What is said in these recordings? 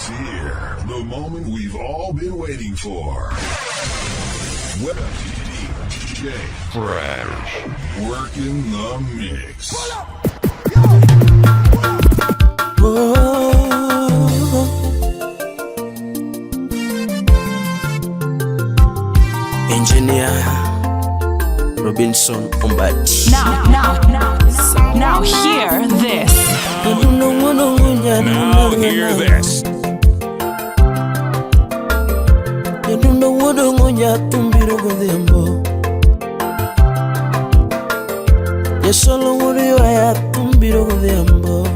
It's here, the moment we've all been waiting for. Web DJ Fresh, working the mix. Engineer Robinson Ombati. Now hear this. Now hear this. Yadundo wodongo nyatumbiro godhiambo. Yasolo wuriyo yatumbiro godhiambo.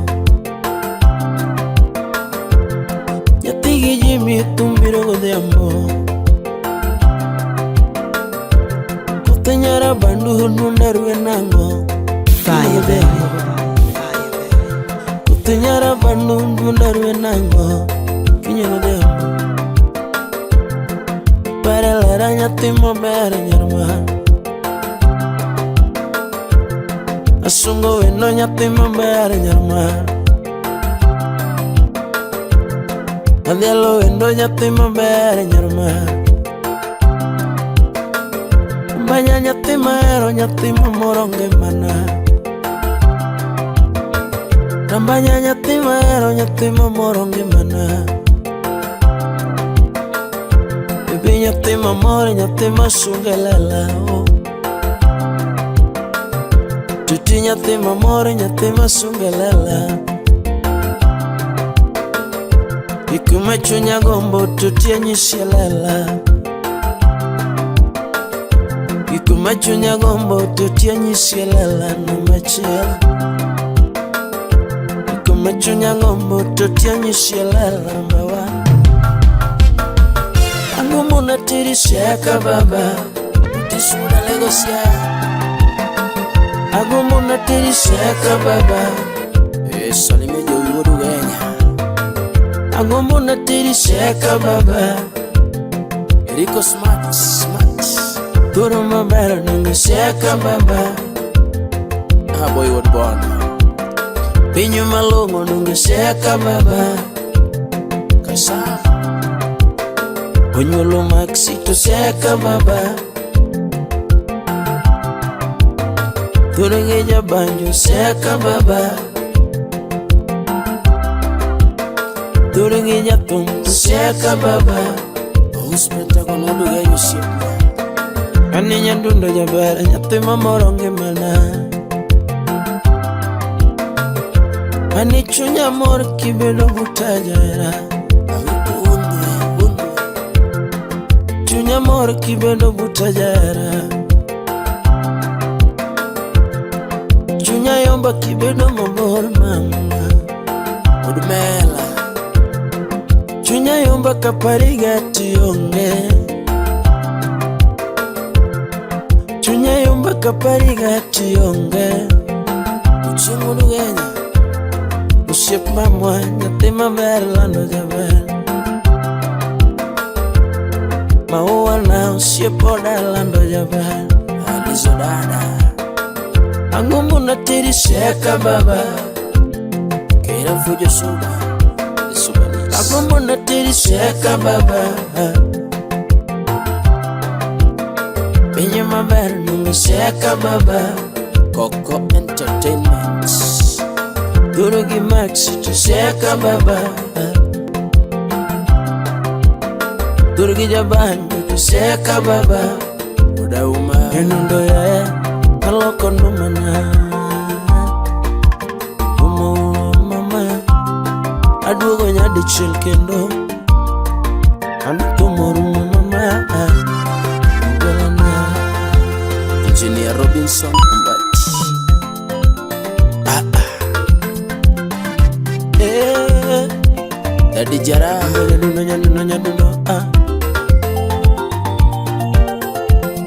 Yatigi jimi tumbiro godhiambo. Kutanyara bandu nundarwe nango. Fire baby. Kutanyara bandu nundarwe nango. Kinyano godhiambo. Para la araña te mover mi hermano. Asungo bueno ya te mover mi hermano. Adialo bueno ya te mover mi hermano. Mañana te mero ya te moronge mana. Mañana te mero ya te moronge mana. Nyate mamore nyate masungelela oh. Tuti nyate mamore nyate masungelela. Ikumachunya gombo tuti anyishelela. Ikumachunya gombo tuti anyishelela numachela. Ikumachunya gombo tuti anyishelela mawa. Angomona tiri shaka baba Tisuna legosia. Angomona tiri shaka baba Salimejo yudu wenya. Angomona tiri shaka baba Eriko smart Turo mabara nungu shaka baba Boy what born Pinyu malongo nungu shaka baba Kasa Onyolo maxi to seka baba. Turengeja banjo seka baba. Turengeja tum to seka baba. Uspeta kono duga yusipa. Aninya dundo jabara nyate mamoronge mana. Anichunya mor kibedo butajara. Nyamor kibendo butajara. Chunya yomba kibendo mabor mama. Udmela. Chunya yomba kapariga tionge. Chunya yomba kapariga tionge. Uchingu dugenya. Uship mamwa nyate maberlando jabel. Maua na usiepo dalando jabal Alizo dada Angomona tiri sheka baba Kera fujo suba Angomona tiri sheka baba Benye maber nungu sheka baba Coco Entertainment Durugi Maxi to sheka baba Turgi jabanyo tu seka baba. Uda uma Enundo ya Kaloko numana Umo mama Aduogo nyadi chill kendo Antumoru mama Ugalana Engineer Robinson Ombati. Dadi jara Nyaduno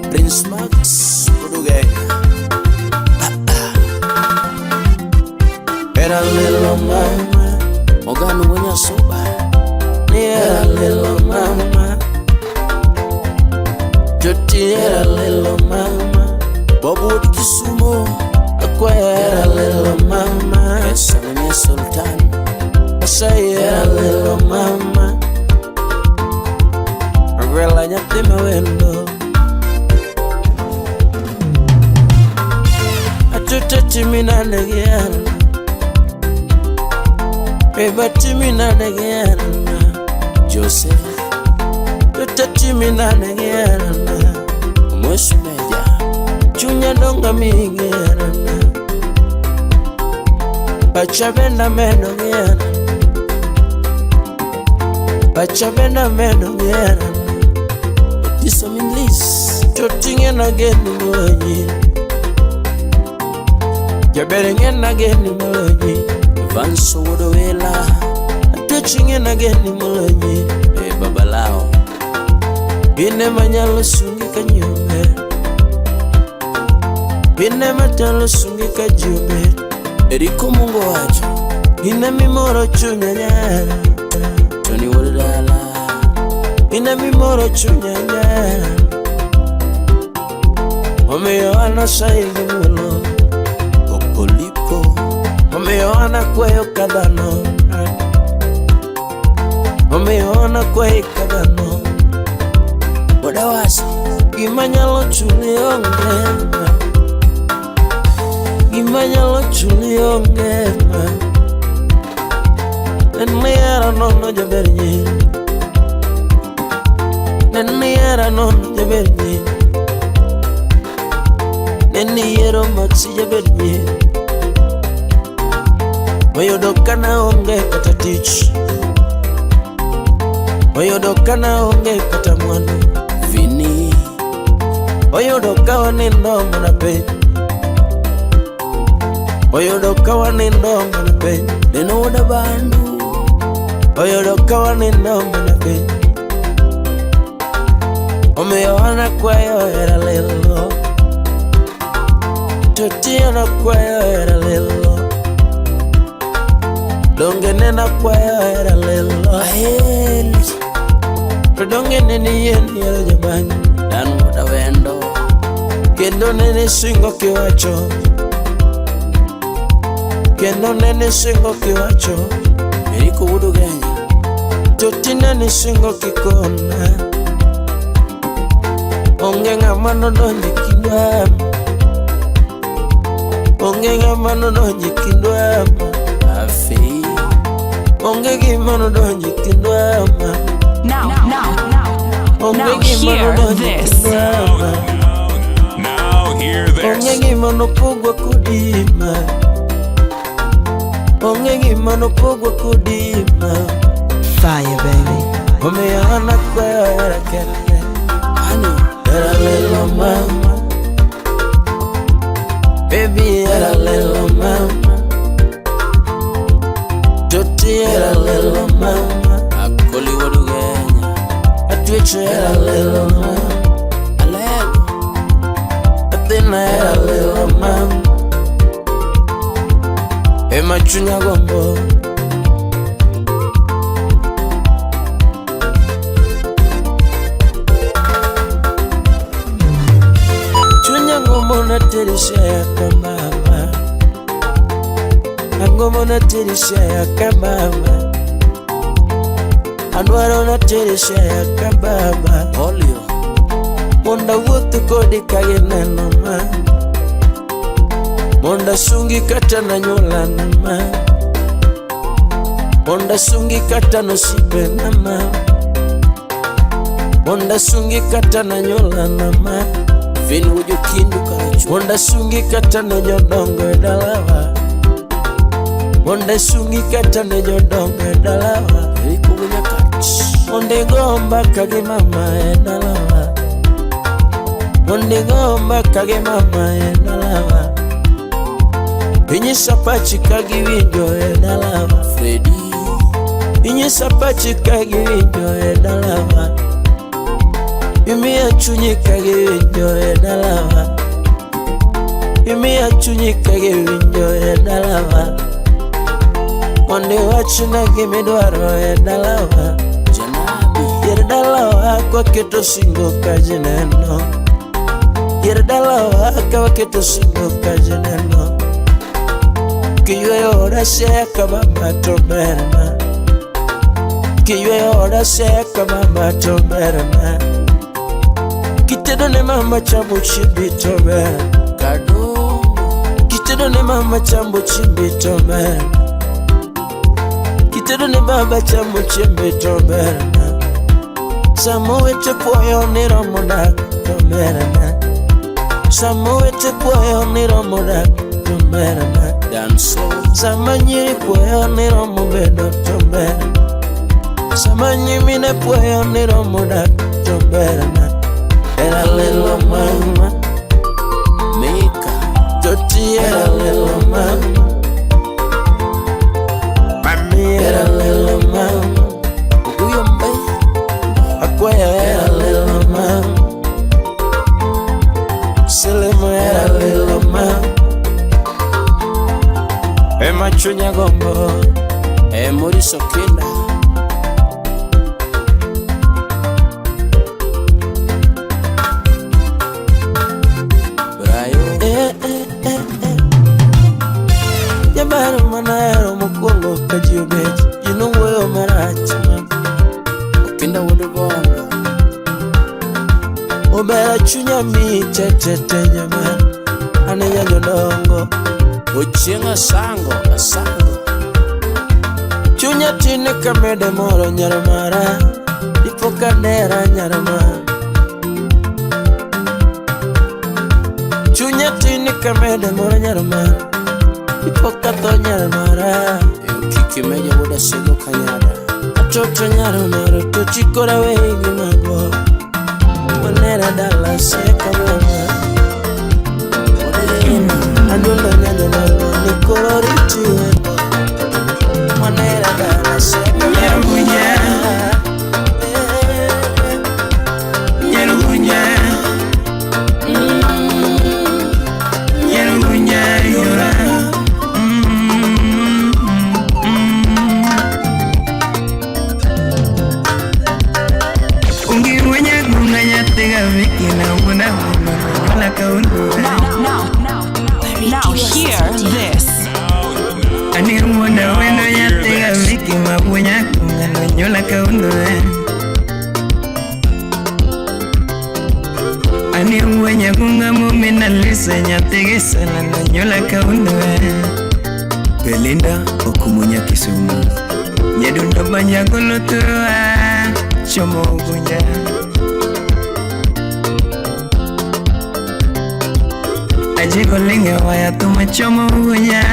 Prince Max Udugenya. Era lelo mama Moganu wanya soba. Era lelo mama Joti era lelo mama Bobo di Kisumo Akwa era lelo mama Esalene Sultan Asa era lelo mama timina negerana Joseph timina negerana Musmeja chunya donga migerana Pachabenda meno gerana Pachabenda meno gerana This I'm in this Toting again moji Jabering again moji Vanso wodowela Touching again moji Babalao Bine manyalo sungi kanyume Bine matalo sungi kajume Eriko mungo wacho Ina mimoro chunya nyara Tony wodala Ina mimoro chunya nyara Omeo ana saigi mulo Opolipo Omeo ana kweyo kadano Omeo ana kweyo kadano Wadawasi Gimanyalo chuli ongema Gimanyalo chuli ongema Nenmiera nono jabernyi Nenmiera nono jabernyi Neniero maxi jabernyi Moyodokana onge kata tich Moyodokana onge kata mwanu Vini Oyodoka wanindo manape Oyodoka wanindo manape Neno wada bandu Oyodoka wanindo manape Omeyohana kwayo era lelo Totiana kwayo era lelo Donge nena kwayo era lelo Aheli Donge nene yeni era jamani Dan wada wendo Kendo nene singo kiwacho Kendo nene singo kiwacho Eriko wudu ganya Totina ni singo kikona Onge ngamano donji kindwama Onge ngamano donji kindwama Afi Onge gimano donji kindwama Now hear this. Now hear this. Onge gimano pogwa kudima Onge gimano pogwa kudima Fire, baby. Omeyana kwa era kele Honey, era lelo mama Baby, era lelo mama Toti era lelo mama Akoli wadu genya Atwiche era lelo mama Alego Athena era lelo mama Ema chunya gombo Angomona terisha ya kamama Angomona terisha ya kamama Anwarona terisha ya kababa Olio Monda wutu kodi kage nanoma Monda sungi kata na nyola nama Monda sungi kata no sipe nama Monda sungi kata na nyola nama Vini wujo kindu karachu Monda sungi kata na jodongo edalawa Monda sungi kata na jodongo edalawa Eriko wunya kachi Monda gomba kage mama edalawa Monda gomba kage mama edalawa Inye sapachi kage winjo edalawa Freddy Inye sapachi kage winjo edalawa Yumi achunyi kage winjo edalawa Yumi achunyi kage winjo edalawa Onde wachina gimi dwaro edalawa Janabi Yerdalawa kwa keto singo kajineno Yerdalawa kwa keto singo kajineno Kiyo yoda seka mama toberna Kiyo yoda seka mama toberna Kitedo ne mama chambo chibito man Kado Kitedo ne mama chambo chibito man Itedo ni baba chamo chiembe to berna. Samo wete puoyo ni romo dak to berna. Samo wete puoyo ni romo dak to berna. Dance slow. Sama nyiri puoyo ni romo bedo to berna. Sama nyimine puoyo ni romo dak to berna. Era lelo mama Mika Toti era lelo mama Mami era lelo mama Uyombe Akwaya era lelo mama Selema era lelo mama Ema chunya gombo Muriso kinda Yabaru manayaro mukongo kajiobet Yinungweyo marachima Okinda wudu bondo Obera chunya mi tetete nyaman Ane nyanyo dongo Uchinga sango asango Chunya tine kamede moro nyaramara Ipo kanera nyaramara Chunya tine kamede moro nyaramara Ipoka to nyaramara Kiki meja wuda sigo kanyara Atoto nyaramara to chikora wegi mago Manera dala seka mama Anula nyanyo mago Nikororiti wego Manera dala seka mama Now hear this. Ani mwana wendo yatega wiki mabunya kungano nyola kaundo. Ani mwana kunga mumina lisa nyatege sana na nyola kaundo. Belinda okumunya Kisumu. Nyedunda banya kolotua chomo gunya. Ajiko linge waya tumachomo gunya.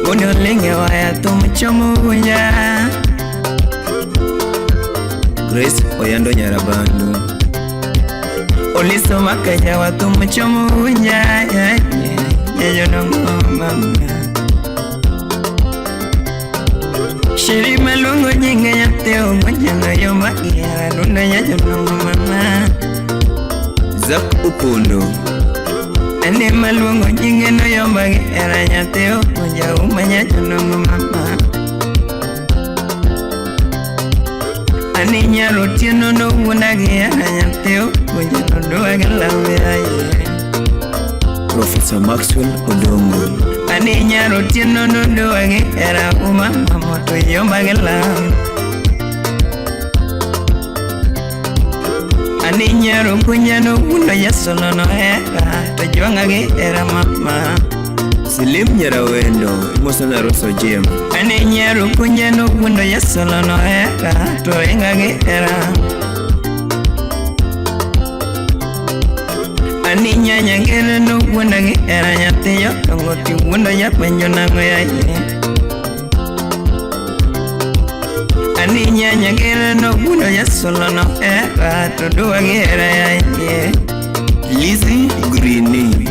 Bunyo linge waya tumachomo gunya. Grace oyando nyarabandu. Oliso makanya wa tumachomo gunya. Yeyo nongo mama. Shiri malungo nyinga yateo mwenjana yoma iya nuna nyanyo nongo mama Zap upundo Ane malungo nyinga no yoma iya yateo mwenja umanyanyo nongo mama Ane nyaro tieno no unagi iya yateo mwenja nodoa galawe aye Professor Maxwell Odongo Ani nyaro tieno nodo age era umama moto yomba gela Ani nyaro kunyano uno yasolo no era Tajuanga ge era mama Silim nyara wendo imosana roso jem Ani nyaro kunyano uno yasolo no era Toenga ge era Ani nyanya ngere no wunda ge era nyate yo Ngoti wunda ya penyo na ngoya ye Ani nyanya ngere no wunda ya solo no era Todua ge era ya ye Lizzy Greeny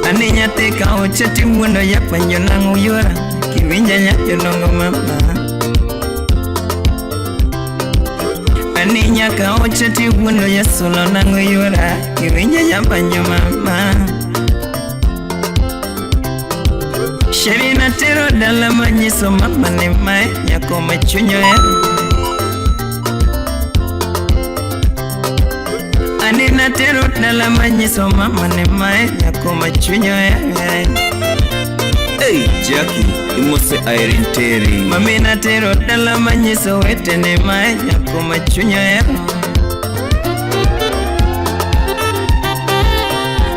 Ani nyate ka ocheti wunda ya penyo na ngoyora Kiwinja nyate nongo mama Ani nyaka ocheti wundo ya solo nango yura Kiwinya yambanyo mama Sheri na tero dala manyiso mama ni mai Nyako machunyo ya Ani na tero dala manyiso mama ni mai Nyako machunyo ya Hey Jackie, imose Irene Terry Mami na tero dala manyiso wete ni mai Nyako machunyo ya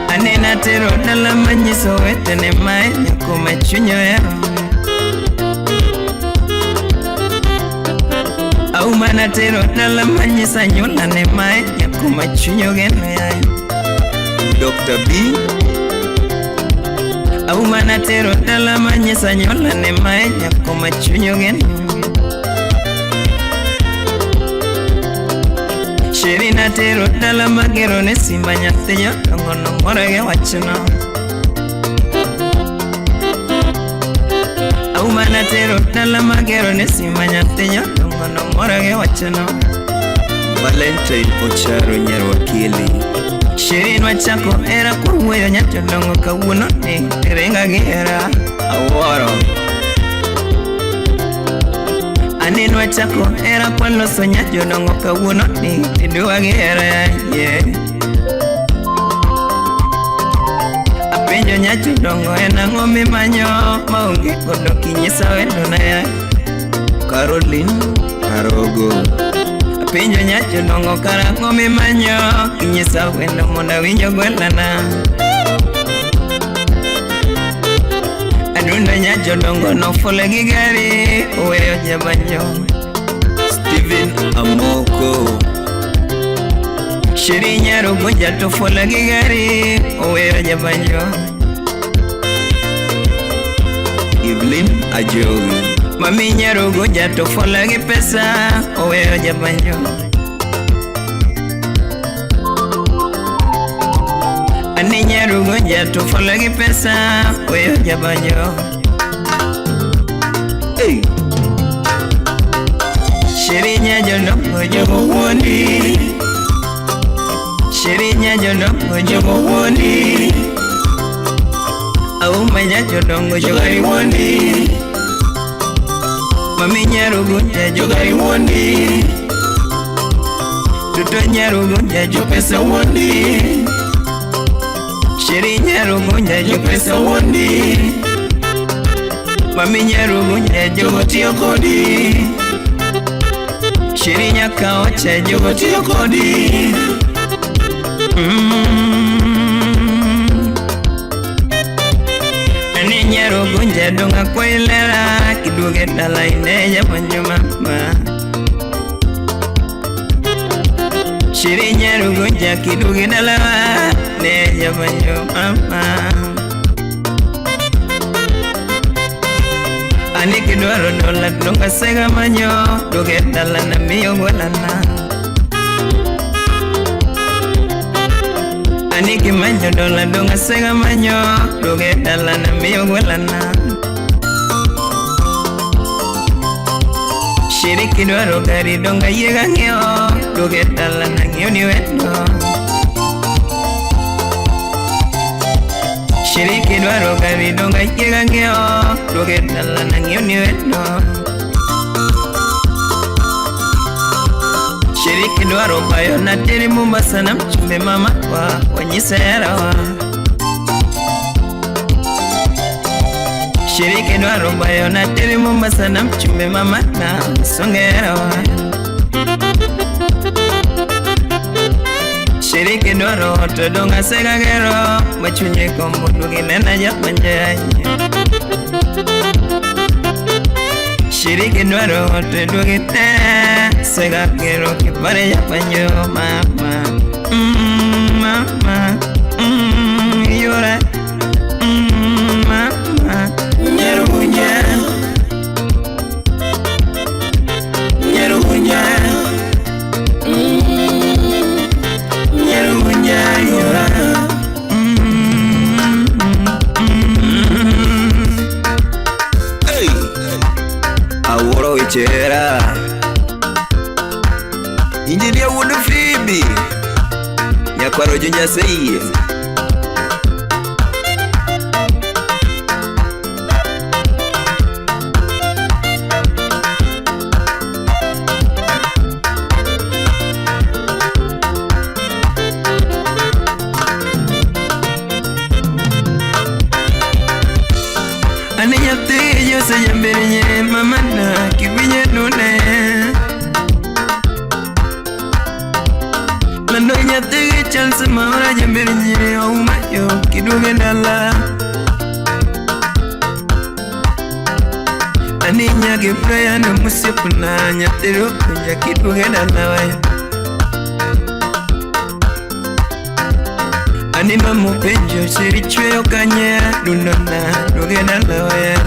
Ani Manatero dala manyiso wetene mae Nyakuma chunyo ero Au manatero dala manyisa nyola ne mae Nyakuma chunyo geno yae Dr. B Au manatero dala manyisa nyola ne mae Nyakuma chunyo geno Shirina tero dala magero ne simba nyateyo Dongono morege wachino Au manatero dala magero ne simba nyateyo Dongono morege wachino Valentine Ocharo nyero wakili Shirin wachako era kurweyo nyato dongo kawuno ni Renga gera aworo Anin wachako era kwalo sonya jodongo kawuno ni Tidua gera yeah Apenjo nyacho dongo ena ngome manyo Maungi kodo kinyisa wendo na ya Caroline Arogo Apenjo nyacho dongo kara ngome manyo Kinyisa wendo monda winjo gwelana Adunda nyacho dongo no fole gigari Uweyo jabanyo Steven Amoko Shiri nyaro gonja to fole gigari Uweyo jabanyo Evelyn Ajowi Mami nyaro gonja to fole gipesa Uweyo jabanyo Ani nyaro gonja to fole gipesa Uweyo jabanyo Hey Shiri nyajo dongo jogo woni Shiri nyajo dongo jogo woni Au manyajo dongo jogari woni Mami nyaro gonja jogari woni Tuto nyaro gonja jopesa woni Shiri nyaro gonja jopesa woni Mami nyaro gonja jogotiyo kodi Shiri nyaka oche jogotiyo kodi Ani nyaro gonja donga kwa ilera Kiduge dala ine jabanyo mama Shiri nyaro gonja kiduge dala Ne jabanyo mama Ani kidwaro dola donga sega manyo Duge dala na miyo gwelana Ani kimanyo dola donga sega manyo Duge dala na miyo gwelana Shiri kidwaro gari donga yega ngeo Duge dala na ngeo ni wendo Shiri kidwaro gari donga yega ngeo Duge dala na ngeo ni wendo Shiri kidwaro bayo na teri Mombasa na mchumbe mama kwa wanyisa yarawa Shiri kidwaro bayo na teri Mombasa na mchumbe mama na songe yarawa Shiri kidwaro oto donga sega gero Machunye kombo dugi nena japanje Shiri kidwaro oto dugi te Sega gero kipare japanyo mama Mama Yura Mama Nyerugunya Nyerugunya Nyerugunya yura Hey Aworo wichera Injinia wudu fibi Nyakwaro junja seiye Ani nyate yo se yambere mama na kivinye nune Mandonya tege chance maora jambere nyere Oma yo kiduge dala Aninya ge playa na musipuna Nyatero kunja kiduge dala waya Anima mupenjo siri chweyo kanya Dunona duge dala waya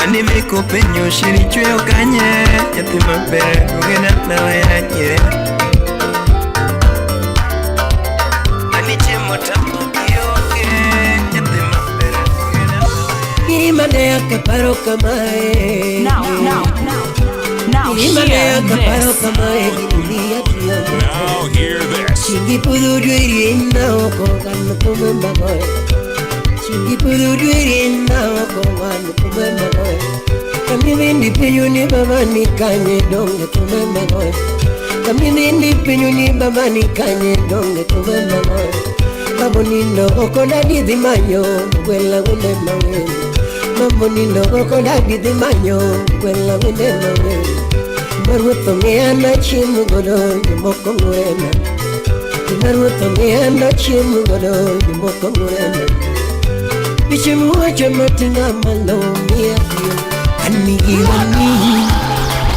Anime ko penyo shiri chweyo kanye Yate mabere ugena na wayanye Aniche motambo kiyoke Yate mabere ugena na wayanye Imane akaparo kamae Now hear this. Now hear this. Chingi pudu dweri na oko kanu kumemba boy. Chingi pudu dweri na oko kanu kumemba boy. Kami vindi penyuni baba ni kanye donge kumemba boy. Kami vindi penyuni baba ni kanye donge kumemba boy. Babo nindo oko dadi di manyo kwela wende mawe. Babo nindo oko dadi di manyo kwela wende mawe. Maruto meana chimu godo yumoko ngurena. Maruto meana chimu godo yumoko ngurena. Bichimu wacha matinga malo mia kiyo. Ani iwani,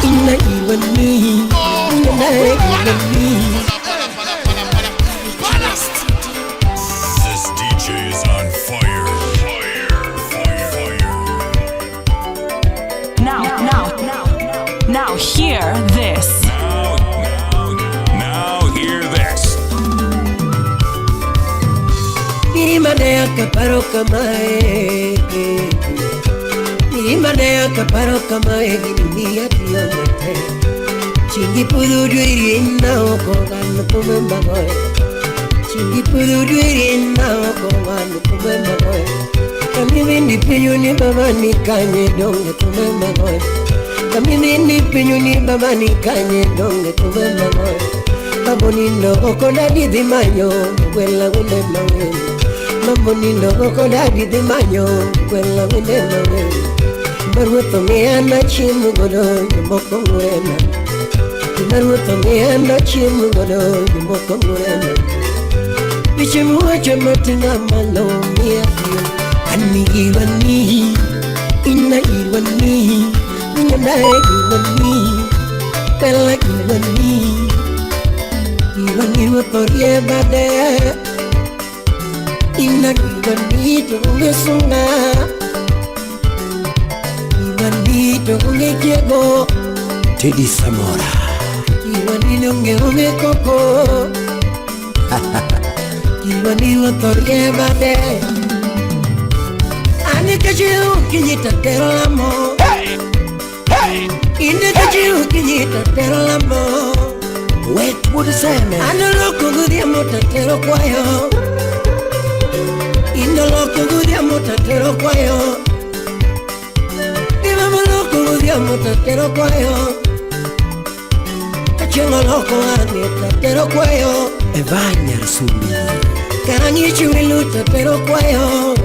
ina iwani, ina iwani. This DJ is on fire. Now hear this. Now hear this. Imane akaparo kamae. Imane akaparo kamae dunia tiyote. Chingi pudu dweri na oko kanu kumemba boy. Chingi pudu dweri na oko kanu kumemba boy. Kami vindi penyuni baba ni kanye donge kumemba boy. Kami vindi penyuni baba ni kanye donge kumemba boy. Babo nindo oko dadi di manyo kwela wende mawe. Babo nindo oko dadi di manyo kwela wende mawe. Maruto meana chimu godo yumoko ngurena. Maruto meana chimu godo yumoko ngurena. Bichimu wacha matinga malo mia kiyo. Ani iwani, ina iwani, ina iwani, kala iwani. Iwani waporie bade, ina iwani tunge sunga. Iwani tunge kiego, Teddy Samora. iwani nunge koko. Iwani waporie bade. Ane kajiu kinyita terlamo. Ine kajiu kinyita terlamo. Wait, what is that, man? Ane loko gudia mutatero kwayo. Ine loko gudia mutatero kwayo. Ine loko gudia mutatero kwayo. Kachengo loko ane tatero kwayo. Evanya Rasumi. Kanyi chuilu tatero kwayo.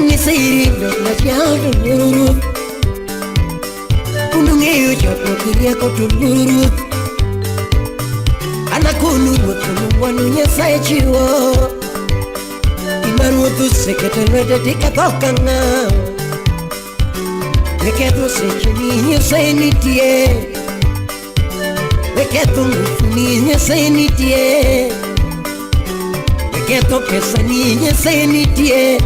Nisirido na chiado nuru. Unungeyo chapo kiria kotuluru. Anakunu wakunu wanu nyesaye chiwo. Imaru tu sekete tika toka nga. Weketu sechini nyesaye nitie. Weketu mufuni nyesaye nitie. Weketu pesa ni nyesaye nitie.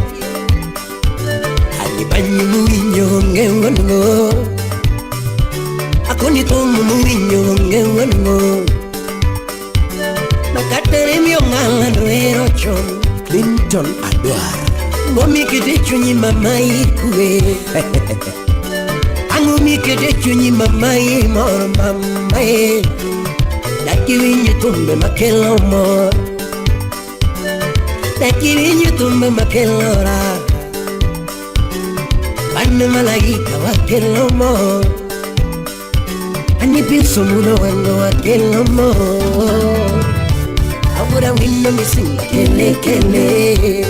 Banyu muinyo ngewango. Ako ni tomu muinyo ngewango. Makatere miyo ngala noero chon. Clinton Adwar. Ngomi kede chunyi mama ikwe. Angomi kede chunyi mama imor mama e. Daki winyo tumbe makelo mor. Daki winyo tumbe makelo ra. Ane malaika wakelo mo. Ani piso muno wango wakelo mo. Awura wino misinga kele kele.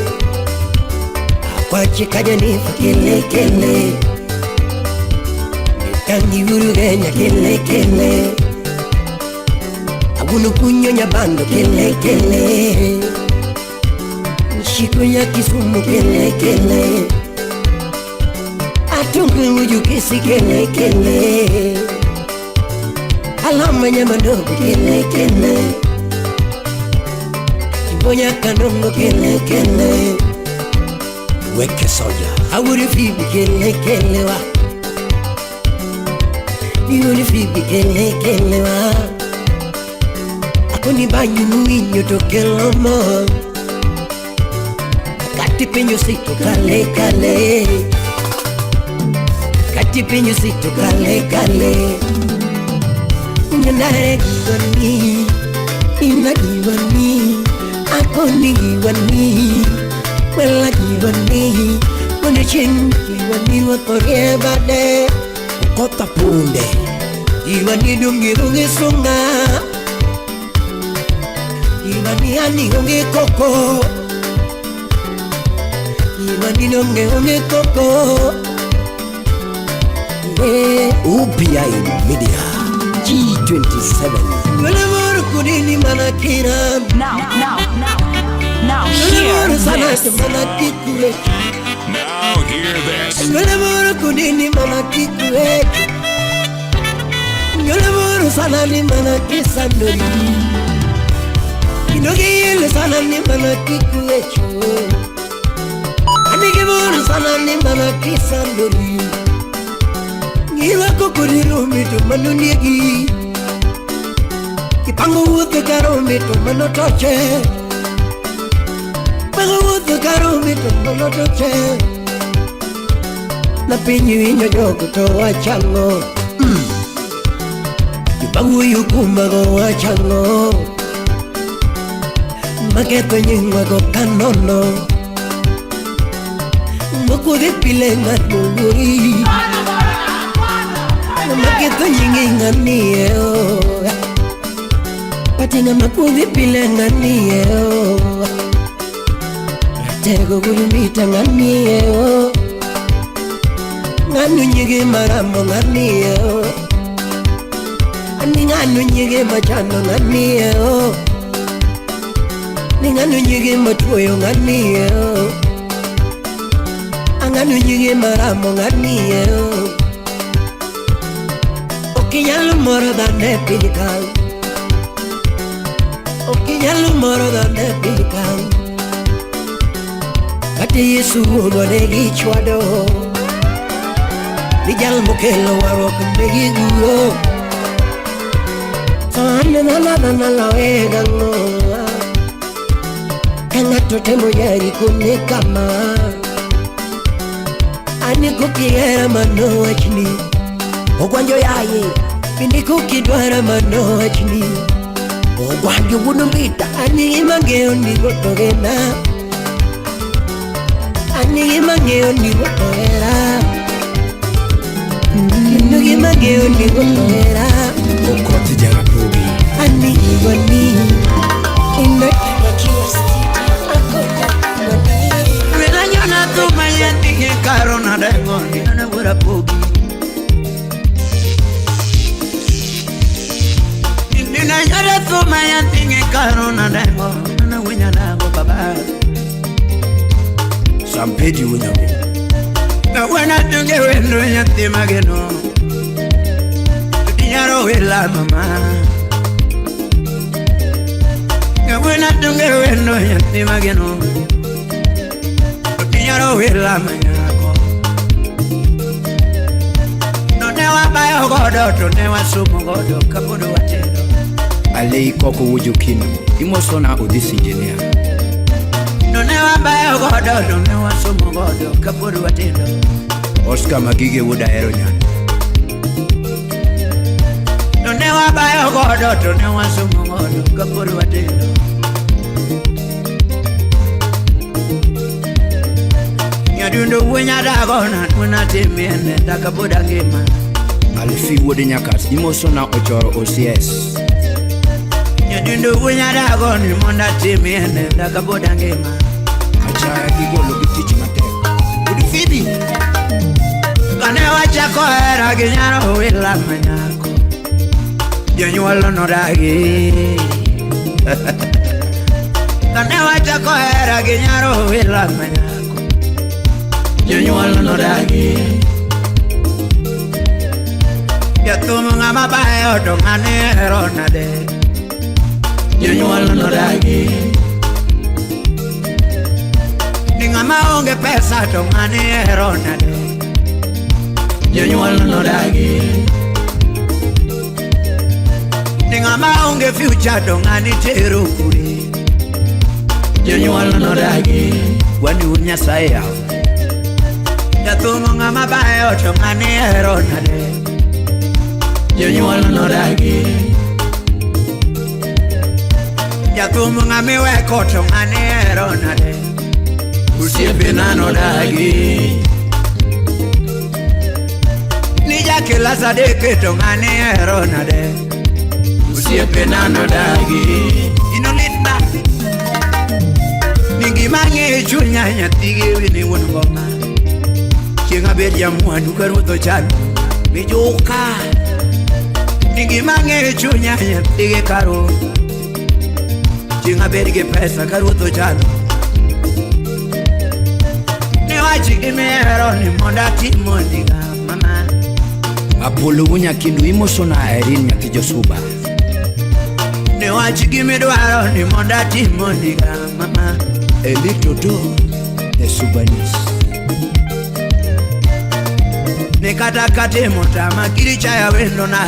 Akwache kaja nifa kele kele. Kangi uru Kenya kele kele Agunu kunyo nyabando kele kele Shiko ya Kisumu kele kele Atungu uju kisi kele kele Alama nyamandogo kele kele Kibonya kanongo kele kele Weke soja Awuri fibi kele kele wa Yuli fibi kele kele wa Akoni banyu nuinyo toke lomo Kati penyo sito kale kale Kati penyo sito kale kale Nyanare giwani Ina giwani Akoni giwani Wela giwani Mone chin giwani Wakore bade Kota punde Giwani dungi rungi sunga Giwani ani rungi koko Giwani dungi koko UPI Media G27 Wala kudini manakira Now hear this. Now hear this. Wala kudini manakikwe Wala sana ni manakisa ndori Inogi ile sana ni manakikwe chwe Anigi sana ni manakisa ndori Ngiwa kukuriru mitu manunigi Kipangu uke karo mitu manotoche Pangu uke karo mitu manotoche Na pinyu inyo joko towa chango Kipangu yukuma gowa chango Maketo nyingwa go kanono Mokure pilenga nunguri Maketo nyinginga niyo Patinga makuri pilenga niyo Tego gulumita nga niyo Nganu nyige marambo nga niyo Ani nganu nyige machano nga niyo Ni nganu nyige matuyo nga niyo Anganu nyige marambo nga niyo Okinyalo moro dane pilikal Okinyalo moro dane pilikal Kati Yesu mwonegi chwado Vijal mokelo warok negi guo Soane na loe gango Kanga tote mojari kumne kama Ani kukiera mano achni Ogwanjo yaye Pindi kukidwara mano achni Ogwanjo wunumbita Ani imangeo ni rotogena Ani mangeo ni wotoera Nugi mangeo ni wotoera Okoti jara pogi Ani igoni Ina Wena nyona tuma yanti karona dengoni Nana wura pogi Nina nyona tuma yanti karona dengoni Nana wina nago baba Sampedi unyamo Na wana tunge wendo yate mageno Dinyaro wela mama Na wana tunge wendo yate mageno Dinyaro wela manyako No newa bayo godo to newa sumo godo kapodo watendo Alei koko wuju kino Imosona udisi engineer No newa bayo godo to newa sumo godo kapodo watendo Oscar Magige wuda ero nyani No newa bayo godo to newa sumo godo kapodo watendo Nyadundo wenya dagona Wena temiene takapoda gema Alifi wudi nyakas Imosona ochoro OCS Nyadundo wenya dagona Monda temiene takapoda gema Achaya gigo lobi teach matek Udi fibi Kane wacha wachako hera gi nyaro wila manyako, jonyuol nodagi. Kane wachako hera gi nyaro wila manyako, jonyuol nodagi. Jathum ng'ama bayo to ng'ane hero nade, jonyuol nodagi. Ni ng'ama onge pesa to ng'ane hero nade, jonyuol nodagi. Ni ng'ama onge future to ng'ani tero kuri, jonyuol nodagi. Wani Nyasaye yaw. Jathum ng'ama bayo to ng'ane hero nade, jonyuol nodagi. Jathum ng'ama iweko to ng'ane hero nade, osiepena nodagi. Ni jakela sadeke to ng'ane hero nade, osiepena nodagi. Inolitna ni gima ng'e chunya nyathige wini wuon ngoma, chieng' abed jamwandu ka ruoth ochando mijuka. Ni gima ng'e chunya nyathige karo, chieng' abed gi pesa ka ruoth ochando. Niwachi gimihero ni mondo atimo ndiga mama. Apolo Nyakindu imosona Irene nyathi Josuba. Niwachi gimidwaro ni mondo atimo ndiga mama. Elito do Esubanis. Nikata katemo tama kiricha ya wendo na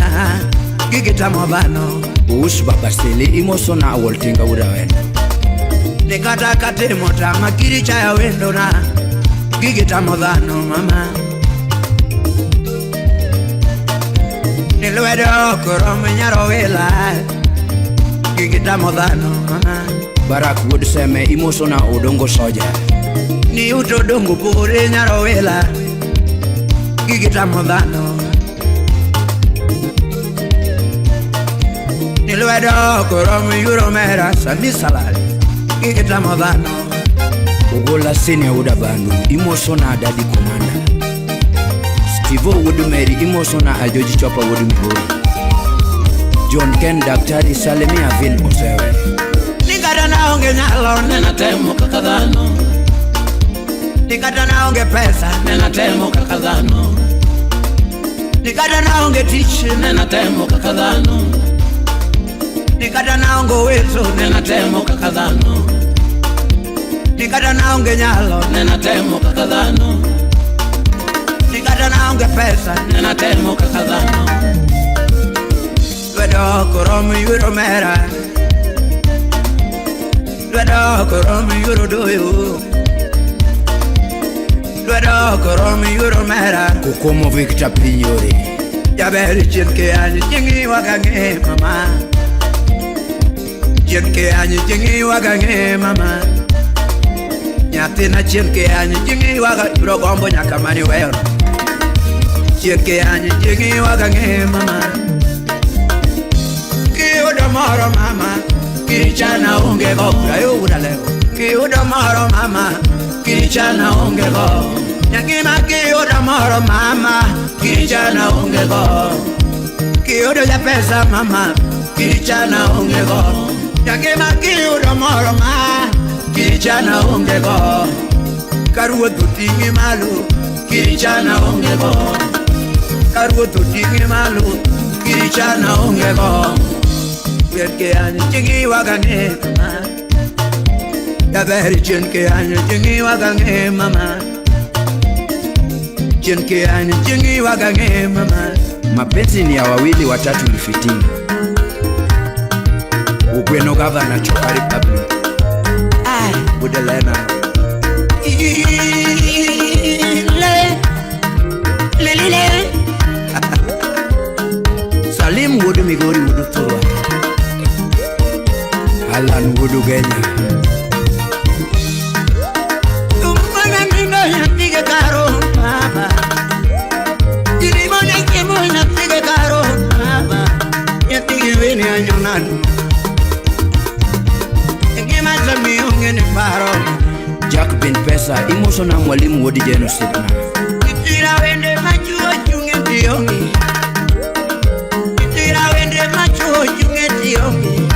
gigitamo bano. Us Baba Stele imosona Waltinga ura wendo. Nikata katemo tama kiricha ya wendo na gigitamo dhano mama. Nilwedo koromo nyaro wila, gigitamo dhano mama. Barak Wood Seme imosona Odongo Soja. Ni uto dongo pure nyaro wila, gigitamo dhano. Nilwedo koromo yuro mera sami salali, gigitamo dhano. Ugola Senior Uda Bandu imosona Daddy Commander. Stivo Wood Mary imosona Ajoji Chopa Wood Migori. John Ken Daktari Salemi Avin Osewe. Nikata naonge nyalo nena temo kakadhano, nikata naonge pesa nena temo kakadhano, nikata naonge tich nena temo kakadhano, nikata naonge uwezo nena temo kakadhano, nikata naonge nyalo nena temo kakadhano, nikata naonge pesa nena temo kakadhano. Lwedo koromo yuro mera, lwedo koromo yuro doyo, lwedo koromo yuro mera. Kukomo Victor Pinyori jaberi chenke anyi chingi wagange mama, chenke anyi chingi wagange mama. Nyathina chenke anyi chingi waga bro gombo nyaka mani weyo. Chenke anyi chingi wagange mama. Kiudo moro mama, kichana unge go prayo udalego. Kiudo moro mama, kichana unge go. Nyangima kiudo moro mama, kichana unge go. Kiudo ya pesa mama, kichana unge go. Nyangima kiudo moro mama, kichana unge go. Karuoto tingi malu, kichana unge go. Karuoto tingi malu, kichana unge go. Chenke anyi chingi wagange mama, jaberi chenke anyi chingi wagange mama, chenke anyi chingi wagange mama. Mapenzi ni ya wawili watatu lifitina. Ugweno Governor Chokari Public Budelena Salim Wudu Migori Wudu Toa Alan Wudu Genya Tumana nina yatige karo baba, Jirimona kemo yatige karo baba, yatige wene anyonanu Engema zami ungene paro. Jack bin Pesa imosona Mwalimu Wodi Jeno Sidna. Kitira wende machuo chunge tiongi Tira wende machuo chunge tiongi